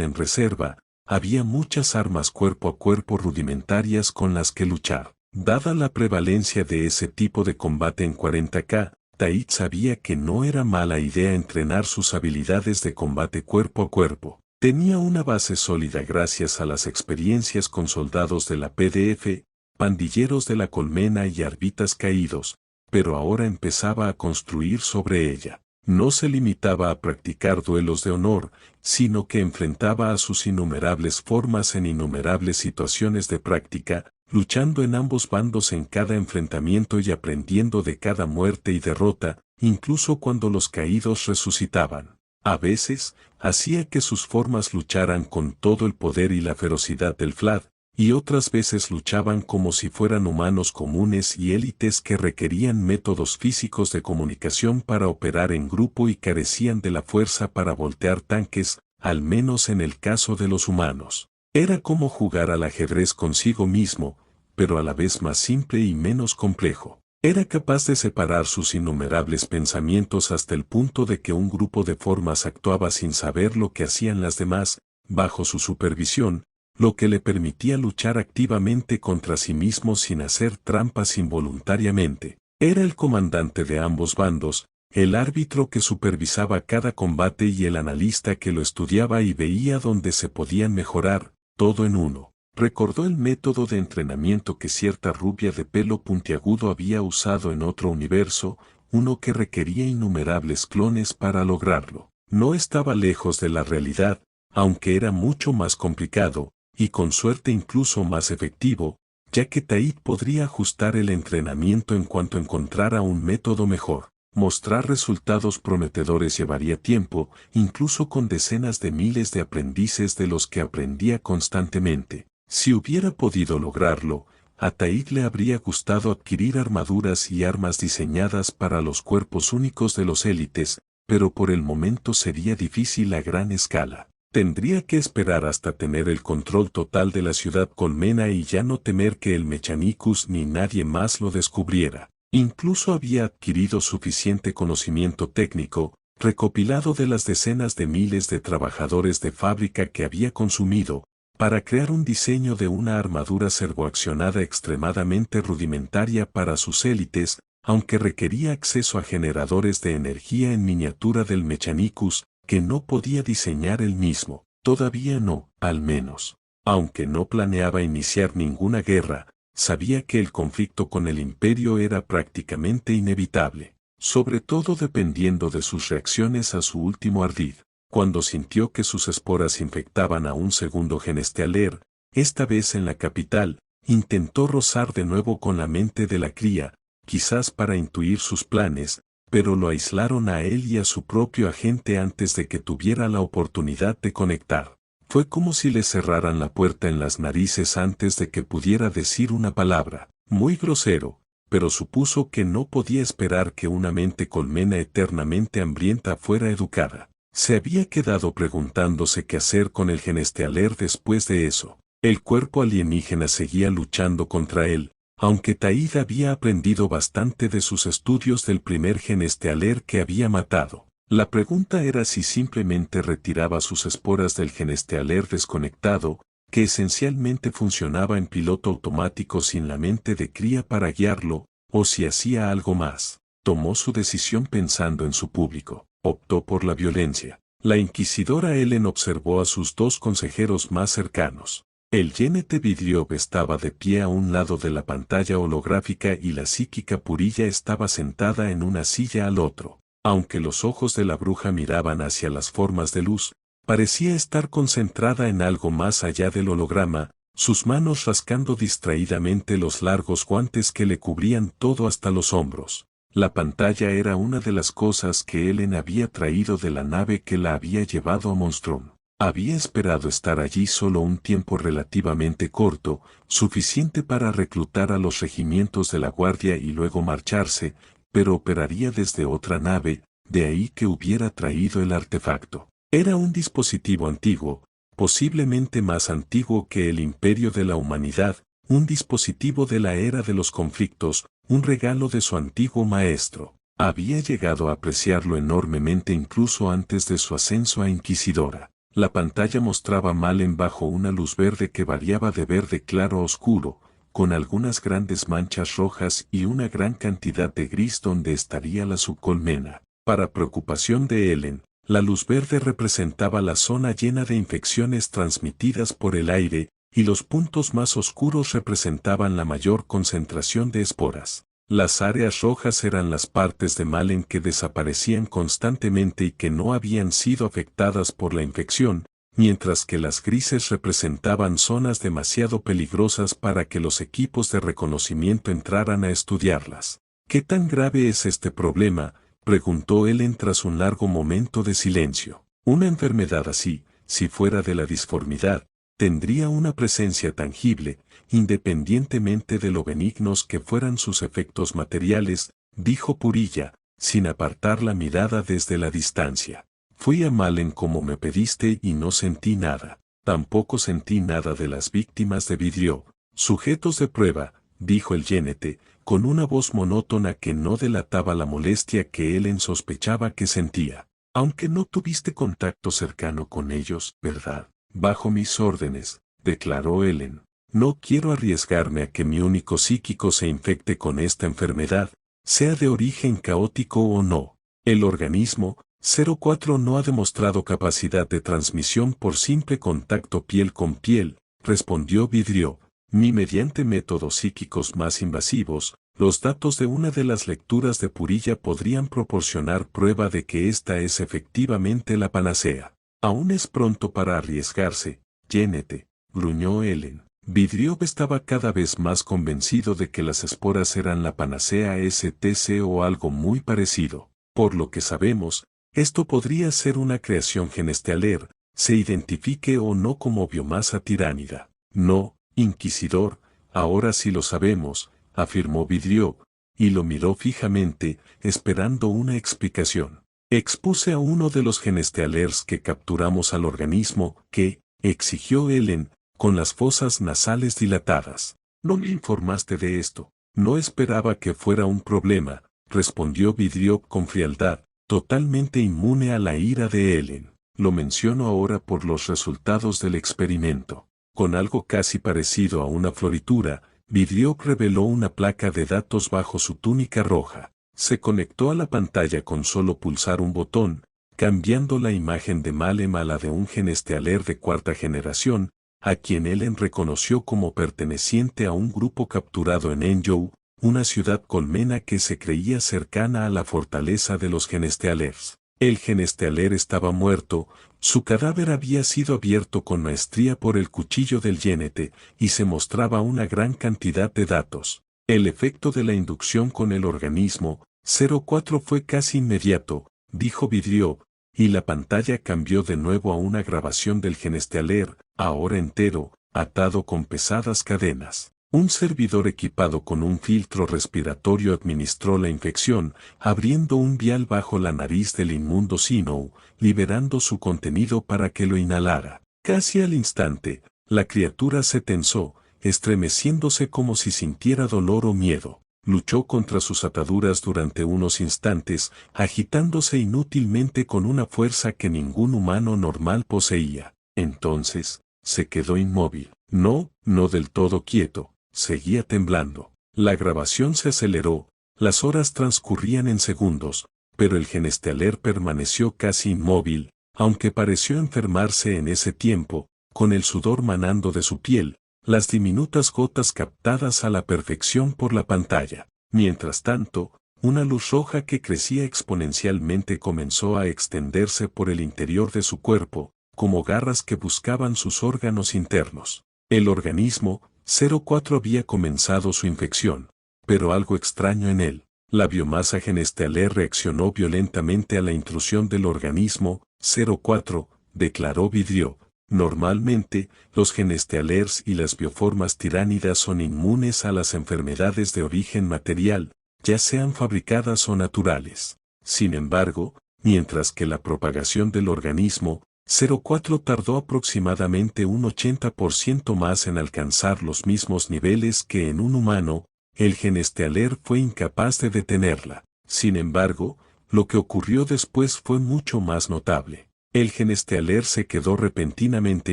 en reserva, había muchas armas cuerpo a cuerpo rudimentarias con las que luchar. Dada la prevalencia de ese tipo de combate en 40K, Tahit sabía que no era mala idea entrenar sus habilidades de combate cuerpo a cuerpo. Tenía una base sólida gracias a las experiencias con soldados de la PDF, pandilleros de la colmena y arbitas caídos, pero ahora empezaba a construir sobre ella. No se limitaba a practicar duelos de honor, sino que enfrentaba a sus innumerables formas en innumerables situaciones de práctica, luchando en ambos bandos en cada enfrentamiento y aprendiendo de cada muerte y derrota, incluso cuando los caídos resucitaban. A veces, hacía que sus formas lucharan con todo el poder y la ferocidad del Flat, y otras veces luchaban como si fueran humanos comunes y élites que requerían métodos físicos de comunicación para operar en grupo y carecían de la fuerza para voltear tanques, al menos en el caso de los humanos. Era como jugar al ajedrez consigo mismo, pero a la vez más simple y menos complejo. Era capaz de separar sus innumerables pensamientos hasta el punto de que un grupo de formas actuaba sin saber lo que hacían las demás, bajo su supervisión, lo que le permitía luchar activamente contra sí mismo sin hacer trampas involuntariamente. Era el comandante de ambos bandos, el árbitro que supervisaba cada combate y el analista que lo estudiaba y veía dónde se podían mejorar, todo en uno. Recordó el método de entrenamiento que cierta rubia de pelo puntiagudo había usado en otro universo, uno que requería innumerables clones para lograrlo. No estaba lejos de la realidad, aunque era mucho más complicado, y con suerte incluso más efectivo, ya que Taid podría ajustar el entrenamiento en cuanto encontrara un método mejor. Mostrar resultados prometedores llevaría tiempo, incluso con decenas de miles de aprendices de los que aprendía constantemente. Si hubiera podido lograrlo, a Taid le habría gustado adquirir armaduras y armas diseñadas para los cuerpos únicos de los élites, pero por el momento sería difícil a gran escala. Tendría que esperar hasta tener el control total de la ciudad colmena y ya no temer que el Mechanicus ni nadie más lo descubriera. Incluso había adquirido suficiente conocimiento técnico, recopilado de las decenas de miles de trabajadores de fábrica que había consumido, para crear un diseño de una armadura servoaccionada extremadamente rudimentaria para sus élites, aunque requería acceso a generadores de energía en miniatura del Mechanicus, que no podía diseñar él mismo. Todavía no, al menos. Aunque no planeaba iniciar ninguna guerra, sabía que el conflicto con el imperio era prácticamente inevitable, sobre todo dependiendo de sus reacciones a su último ardid. Cuando sintió que sus esporas infectaban a un segundo genestealer, esta vez en la capital, intentó rozar de nuevo con la mente de la cría, quizás para intuir sus planes, pero lo aislaron a él y a su propio agente antes de que tuviera la oportunidad de conectar. Fue como si le cerraran la puerta en las narices antes de que pudiera decir una palabra. Muy grosero, pero supuso que no podía esperar que una mente colmena eternamente hambrienta fuera educada. Se había quedado preguntándose qué hacer con el genestealer después de eso. El cuerpo alienígena seguía luchando contra él, aunque Taid había aprendido bastante de sus estudios del primer genestealer que había matado. La pregunta era si simplemente retiraba sus esporas del genestealer desconectado, que esencialmente funcionaba en piloto automático sin la mente de cría para guiarlo, o si hacía algo más. Tomó su decisión pensando en su público. Optó por la violencia. La inquisidora Ellen observó a sus dos consejeros más cercanos. El Yenete Vidriov estaba de pie a un lado de la pantalla holográfica y la psíquica Purilla estaba sentada en una silla al otro. Aunque los ojos de la bruja miraban hacia las formas de luz, parecía estar concentrada en algo más allá del holograma, sus manos rascando distraídamente los largos guantes que le cubrían todo hasta los hombros. La pantalla era una de las cosas que Ellen había traído de la nave que la había llevado a Monstrum. Había esperado estar allí solo un tiempo relativamente corto, suficiente para reclutar a los regimientos de la guardia y luego marcharse, pero operaría desde otra nave, de ahí que hubiera traído el artefacto. Era un dispositivo antiguo, posiblemente más antiguo que el imperio de la humanidad, un dispositivo de la era de los conflictos, un regalo de su antiguo maestro. Había llegado a apreciarlo enormemente incluso antes de su ascenso a inquisidora. La pantalla mostraba Malen bajo una luz verde que variaba de verde claro a oscuro, con algunas grandes manchas rojas y una gran cantidad de gris donde estaría la subcolmena. Para preocupación de Ellen, la luz verde representaba la zona llena de infecciones transmitidas por el aire, y los puntos más oscuros representaban la mayor concentración de esporas. Las áreas rojas eran las partes de Malen que desaparecían constantemente y que no habían sido afectadas por la infección, mientras que las grises representaban zonas demasiado peligrosas para que los equipos de reconocimiento entraran a estudiarlas. ¿Qué tan grave es este problema?, preguntó Ellen tras un largo momento de silencio. Una enfermedad así, si fuera de la disformidad, tendría una presencia tangible, independientemente de lo benignos que fueran sus efectos materiales, dijo Purilla, sin apartar la mirada desde la distancia. Fui a Malen como me pediste y no sentí nada. Tampoco sentí nada de las víctimas de vidrio. Sujetos de prueba, dijo el yenete, con una voz monótona que no delataba la molestia que Ellen sospechaba que sentía. Aunque no tuviste contacto cercano con ellos, ¿verdad? Bajo mis órdenes, declaró Ellen. No quiero arriesgarme a que mi único psíquico se infecte con esta enfermedad, sea de origen caótico o no. El organismo 04 no ha demostrado capacidad de transmisión por simple contacto piel con piel, respondió Vidrio, ni mediante métodos psíquicos más invasivos. Los datos de una de las lecturas de Purilla podrían proporcionar prueba de que esta es efectivamente la panacea. Aún es pronto para arriesgarse, Yenete, gruñó Ellen. Vidrio estaba cada vez más convencido de que las esporas eran la panacea STC o algo muy parecido. Por lo que sabemos, esto podría ser una creación genestealer, se identifique o no como biomasa tiránida. No, Inquisidor, ahora sí lo sabemos, afirmó Vidrio, y lo miró fijamente, esperando una explicación. Expuse a uno de los genestealers que capturamos al organismo, que, exigió Ellen, con las fosas nasales dilatadas. No me informaste de esto. No esperaba que fuera un problema, respondió Vidrio con frialdad, totalmente inmune a la ira de Ellen. Lo menciono ahora por los resultados del experimento. Con algo casi parecido a una floritura, Vidrio reveló una placa de datos bajo su túnica roja. Se conectó a la pantalla con solo pulsar un botón, cambiando la imagen de Malem a la de un genestealer de cuarta generación, a quien Ellen reconoció como perteneciente a un grupo capturado en Enjou, una ciudad colmena que se creía cercana a la fortaleza de los genestealers. El genestealer estaba muerto, su cadáver había sido abierto con maestría por el cuchillo del yenete, y se mostraba una gran cantidad de datos. El efecto de la inducción con el organismo 04 fue casi inmediato, dijo Vidrio, y la pantalla cambió de nuevo a una grabación del genestealer, ahora entero, atado con pesadas cadenas. Un servidor equipado con un filtro respiratorio administró la infección, abriendo un vial bajo la nariz del inmundo Sinou, liberando su contenido para que lo inhalara. Casi al instante, la criatura se tensó, estremeciéndose como si sintiera dolor o miedo. Luchó contra sus ataduras durante unos instantes, agitándose inútilmente con una fuerza que ningún humano normal poseía. Entonces, se quedó inmóvil. No del todo quieto, seguía temblando. La grabación se aceleró, las horas transcurrían en segundos, pero el genestealer permaneció casi inmóvil, aunque pareció enfermarse en ese tiempo, con el sudor manando de su piel, las diminutas gotas captadas a la perfección por la pantalla. Mientras tanto, una luz roja que crecía exponencialmente comenzó a extenderse por el interior de su cuerpo, como garras que buscaban sus órganos internos. El organismo 04 había comenzado su infección, pero algo extraño en él. La biomasa genestealer reaccionó violentamente a la intrusión del organismo 04, declaró Vidrio. Normalmente, los genestealers y las bioformas tiránidas son inmunes a las enfermedades de origen material, ya sean fabricadas o naturales. Sin embargo, mientras que la propagación del organismo 04 tardó aproximadamente un 80% más en alcanzar los mismos niveles que en un humano, el genestealer fue incapaz de detenerla. Sin embargo, lo que ocurrió después fue mucho más notable. El genestealer se quedó repentinamente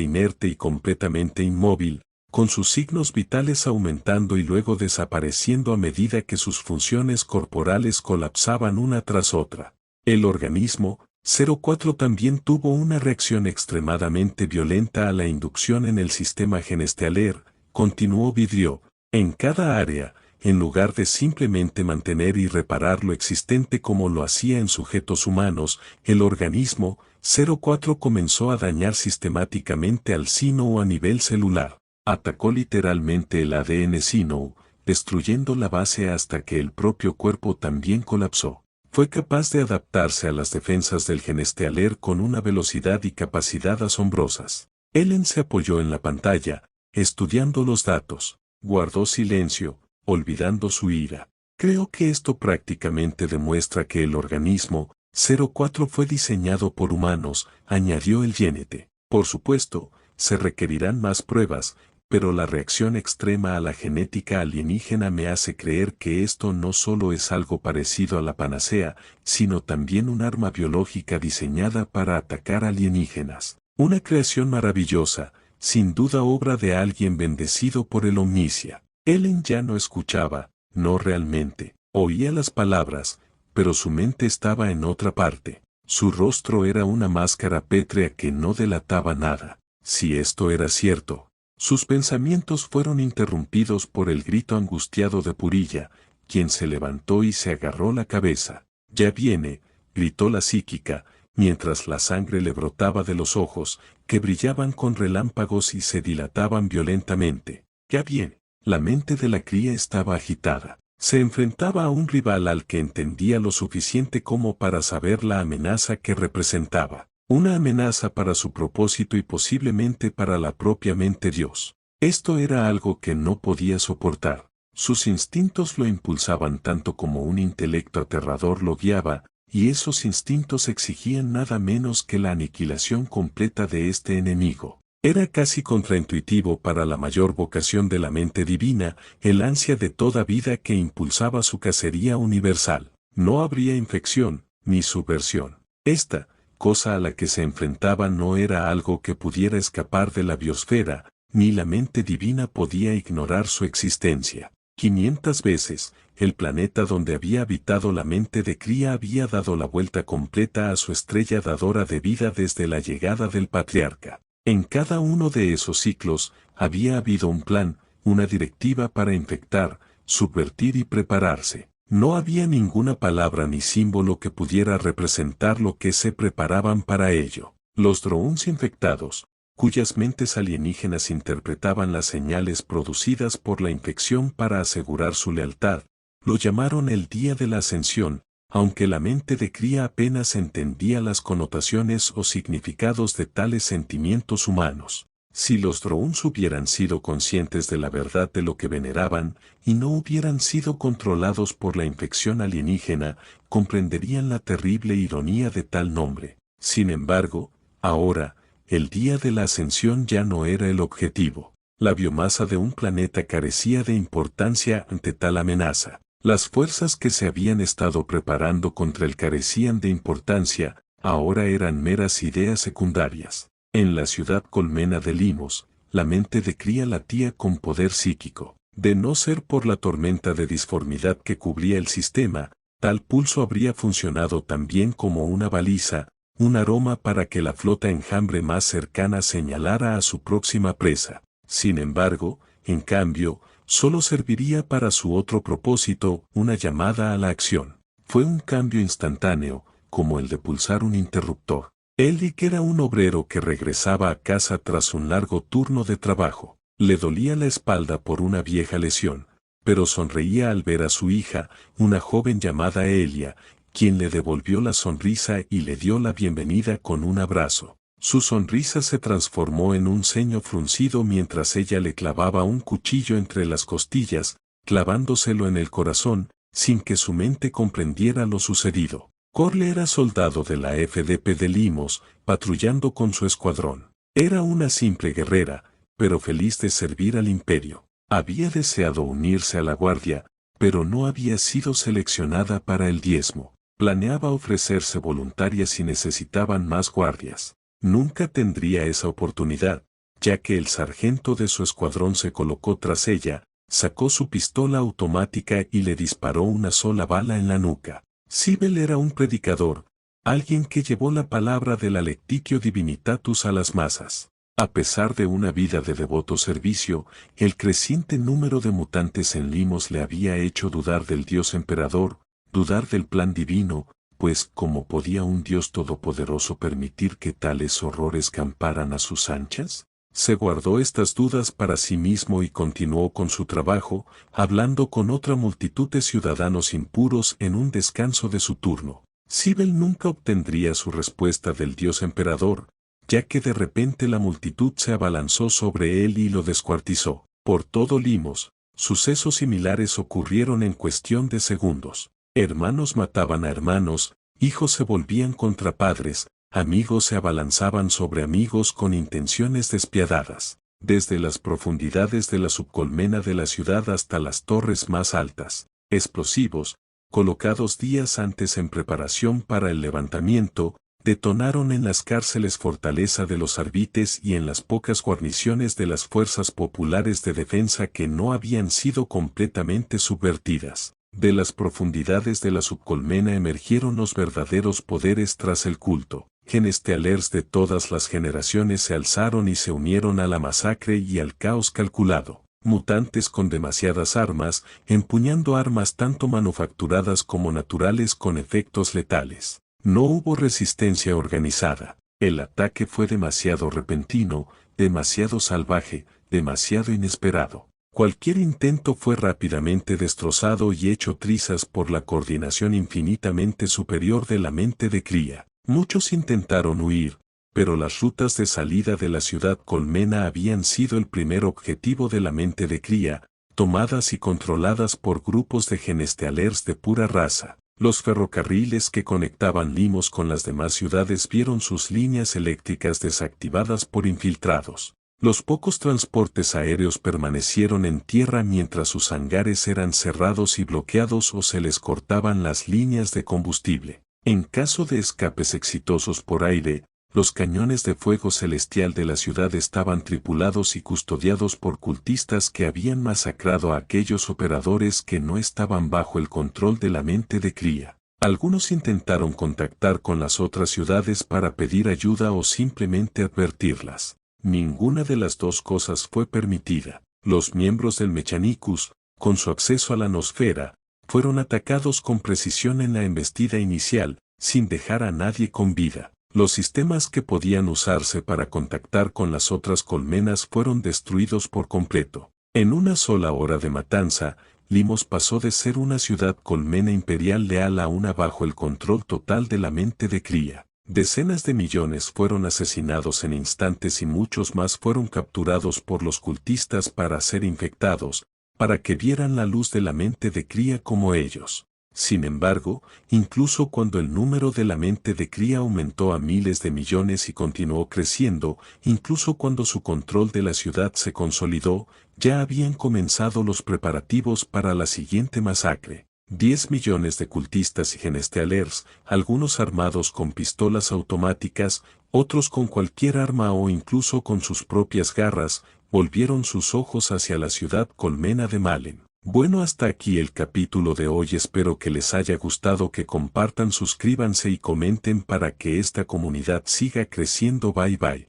inerte y completamente inmóvil, con sus signos vitales aumentando y luego desapareciendo a medida que sus funciones corporales colapsaban una tras otra. El organismo 04 también tuvo una reacción extremadamente violenta a la inducción en el sistema genestealer, continuó Vidrio. En cada área, en lugar de simplemente mantener y reparar lo existente como lo hacía en sujetos humanos, el organismo 04 comenzó a dañar sistemáticamente al Sinou a nivel celular. Atacó literalmente el ADN Sinou, destruyendo la base hasta que el propio cuerpo también colapsó. Fue capaz de adaptarse a las defensas del genestealer con una velocidad y capacidad asombrosas. Ellen se apoyó en la pantalla, estudiando los datos. Guardó silencio, olvidando su ira. Creo que esto prácticamente demuestra que el organismo 04 fue diseñado por humanos, añadió el Yenete. Por supuesto, se requerirán más pruebas, pero la reacción extrema a la genética alienígena me hace creer que esto no solo es algo parecido a la panacea, sino también un arma biológica diseñada para atacar alienígenas. Una creación maravillosa, sin duda obra de alguien bendecido por el Omnicia. Ellen ya no escuchaba, no realmente, oía las palabras, pero su mente estaba en otra parte. Su rostro era una máscara pétrea que no delataba nada. Si esto era cierto, sus pensamientos fueron interrumpidos por el grito angustiado de Purilla, quien se levantó y se agarró la cabeza. «Ya viene», gritó la psíquica, mientras la sangre le brotaba de los ojos, que brillaban con relámpagos y se dilataban violentamente. «Ya viene». La mente de la cría estaba agitada. Se enfrentaba a un rival al que entendía lo suficiente como para saber la amenaza que representaba. Una amenaza para su propósito y posiblemente para la propia mente Dios. Esto era algo que no podía soportar. Sus instintos lo impulsaban tanto como un intelecto aterrador lo guiaba, y esos instintos exigían nada menos que la aniquilación completa de este enemigo. Era casi contraintuitivo para la mayor vocación de la mente divina, el ansia de toda vida que impulsaba su cacería universal. No habría infección, ni subversión. Esta cosa a la que se enfrentaba no era algo que pudiera escapar de la biosfera, ni la mente divina podía ignorar su existencia. 500 veces, el planeta donde había habitado la mente de cría había dado la vuelta completa a su estrella dadora de vida desde la llegada del patriarca. En cada uno de esos ciclos, había habido un plan, una directiva para infectar, subvertir y prepararse. No había ninguna palabra ni símbolo que pudiera representar lo que se preparaban para ello. Los drones infectados, cuyas mentes alienígenas interpretaban las señales producidas por la infección para asegurar su lealtad, lo llamaron el Día de la Ascensión, aunque la mente de cría apenas entendía las connotaciones o significados de tales sentimientos humanos. Si los drones hubieran sido conscientes de la verdad de lo que veneraban y no hubieran sido controlados por la infección alienígena, comprenderían la terrible ironía de tal nombre. Sin embargo, ahora, el Día de la Ascensión ya no era el objetivo. La biomasa de un planeta carecía de importancia ante tal amenaza. Las fuerzas que se habían estado preparando contra él carecían de importancia, ahora eran meras ideas secundarias. En la ciudad colmena de Limos, la mente de cría latía con poder psíquico. De no ser por la tormenta de disformidad que cubría el sistema, tal pulso habría funcionado también como una baliza, un aroma para que la flota enjambre más cercana señalara a su próxima presa. Sin embargo, en cambio, solo serviría para su otro propósito, una llamada a la acción. Fue un cambio instantáneo, como el de pulsar un interruptor. Elric era un obrero que regresaba a casa tras un largo turno de trabajo. Le dolía la espalda por una vieja lesión, pero sonreía al ver a su hija, una joven llamada Elia, quien le devolvió la sonrisa y le dio la bienvenida con un abrazo. Su sonrisa se transformó en un ceño fruncido mientras ella le clavaba un cuchillo entre las costillas, clavándoselo en el corazón, sin que su mente comprendiera lo sucedido. Corle era soldado de la FDP de Limos, patrullando con su escuadrón. Era una simple guerrera, pero feliz de servir al imperio. Había deseado unirse a la guardia, pero no había sido seleccionada para el diezmo. Planeaba ofrecerse voluntaria si necesitaban más guardias. Nunca tendría esa oportunidad, ya que el sargento de su escuadrón se colocó tras ella, sacó su pistola automática y le disparó una sola bala en la nuca. Sibel era un predicador, alguien que llevó la palabra de la Lectitio Divinitatus a las masas. A pesar de una vida de devoto servicio, el creciente número de mutantes en Limos le había hecho dudar del Dios Emperador, dudar del plan divino, pues ¿cómo podía un Dios todopoderoso permitir que tales horrores camparan a sus anchas? Se guardó estas dudas para sí mismo y continuó con su trabajo, hablando con otra multitud de ciudadanos impuros en un descanso de su turno. Sibel nunca obtendría su respuesta del Dios Emperador, ya que de repente la multitud se abalanzó sobre él y lo descuartizó. Por todo Limos, sucesos similares ocurrieron en cuestión de segundos. Hermanos mataban a hermanos, hijos se volvían contra padres, amigos se abalanzaban sobre amigos con intenciones despiadadas. Desde las profundidades de la subcolmena de la ciudad hasta las torres más altas, explosivos, colocados días antes en preparación para el levantamiento, detonaron en las cárceles fortaleza de los arbites y en las pocas guarniciones de las fuerzas populares de defensa que no habían sido completamente subvertidas. De las profundidades de la subcolmena emergieron los verdaderos poderes tras el culto. Genestealers de todas las generaciones se alzaron y se unieron a la masacre y al caos calculado. Mutantes con demasiadas armas, empuñando armas tanto manufacturadas como naturales con efectos letales. No hubo resistencia organizada. El ataque fue demasiado repentino, demasiado salvaje, demasiado inesperado. Cualquier intento fue rápidamente destrozado y hecho trizas por la coordinación infinitamente superior de la mente de Cría. Muchos intentaron huir, pero las rutas de salida de la ciudad colmena habían sido el primer objetivo de la mente de Cría, tomadas y controladas por grupos de genestealers de pura raza. Los ferrocarriles que conectaban Limos con las demás ciudades vieron sus líneas eléctricas desactivadas por infiltrados. Los pocos transportes aéreos permanecieron en tierra mientras sus hangares eran cerrados y bloqueados o se les cortaban las líneas de combustible. En caso de escapes exitosos por aire, los cañones de fuego celestial de la ciudad estaban tripulados y custodiados por cultistas que habían masacrado a aquellos operadores que no estaban bajo el control de la mente de Cría. Algunos intentaron contactar con las otras ciudades para pedir ayuda o simplemente advertirlas. Ninguna de las dos cosas fue permitida. Los miembros del Mechanicus, con su acceso a la nosfera, fueron atacados con precisión en la embestida inicial, sin dejar a nadie con vida. Los sistemas que podían usarse para contactar con las otras colmenas fueron destruidos por completo. En una sola hora de matanza, Limos pasó de ser una ciudad colmena imperial leal a una bajo el control total de la mente de Cría. Decenas de millones fueron asesinados en instantes y muchos más fueron capturados por los cultistas para ser infectados, para que vieran la luz de la mente de Cría como ellos. Sin embargo, incluso cuando el número de la mente de Cría aumentó a miles de millones y continuó creciendo, incluso cuando su control de la ciudad se consolidó, ya habían comenzado los preparativos para la siguiente masacre. 10 millones de cultistas y genestealers, algunos armados con pistolas automáticas, otros con cualquier arma o incluso con sus propias garras, volvieron sus ojos hacia la ciudad colmena de Malen. Bueno, hasta aquí el capítulo de hoy, espero que les haya gustado, que compartan, suscríbanse y comenten para que esta comunidad siga creciendo. Bye bye.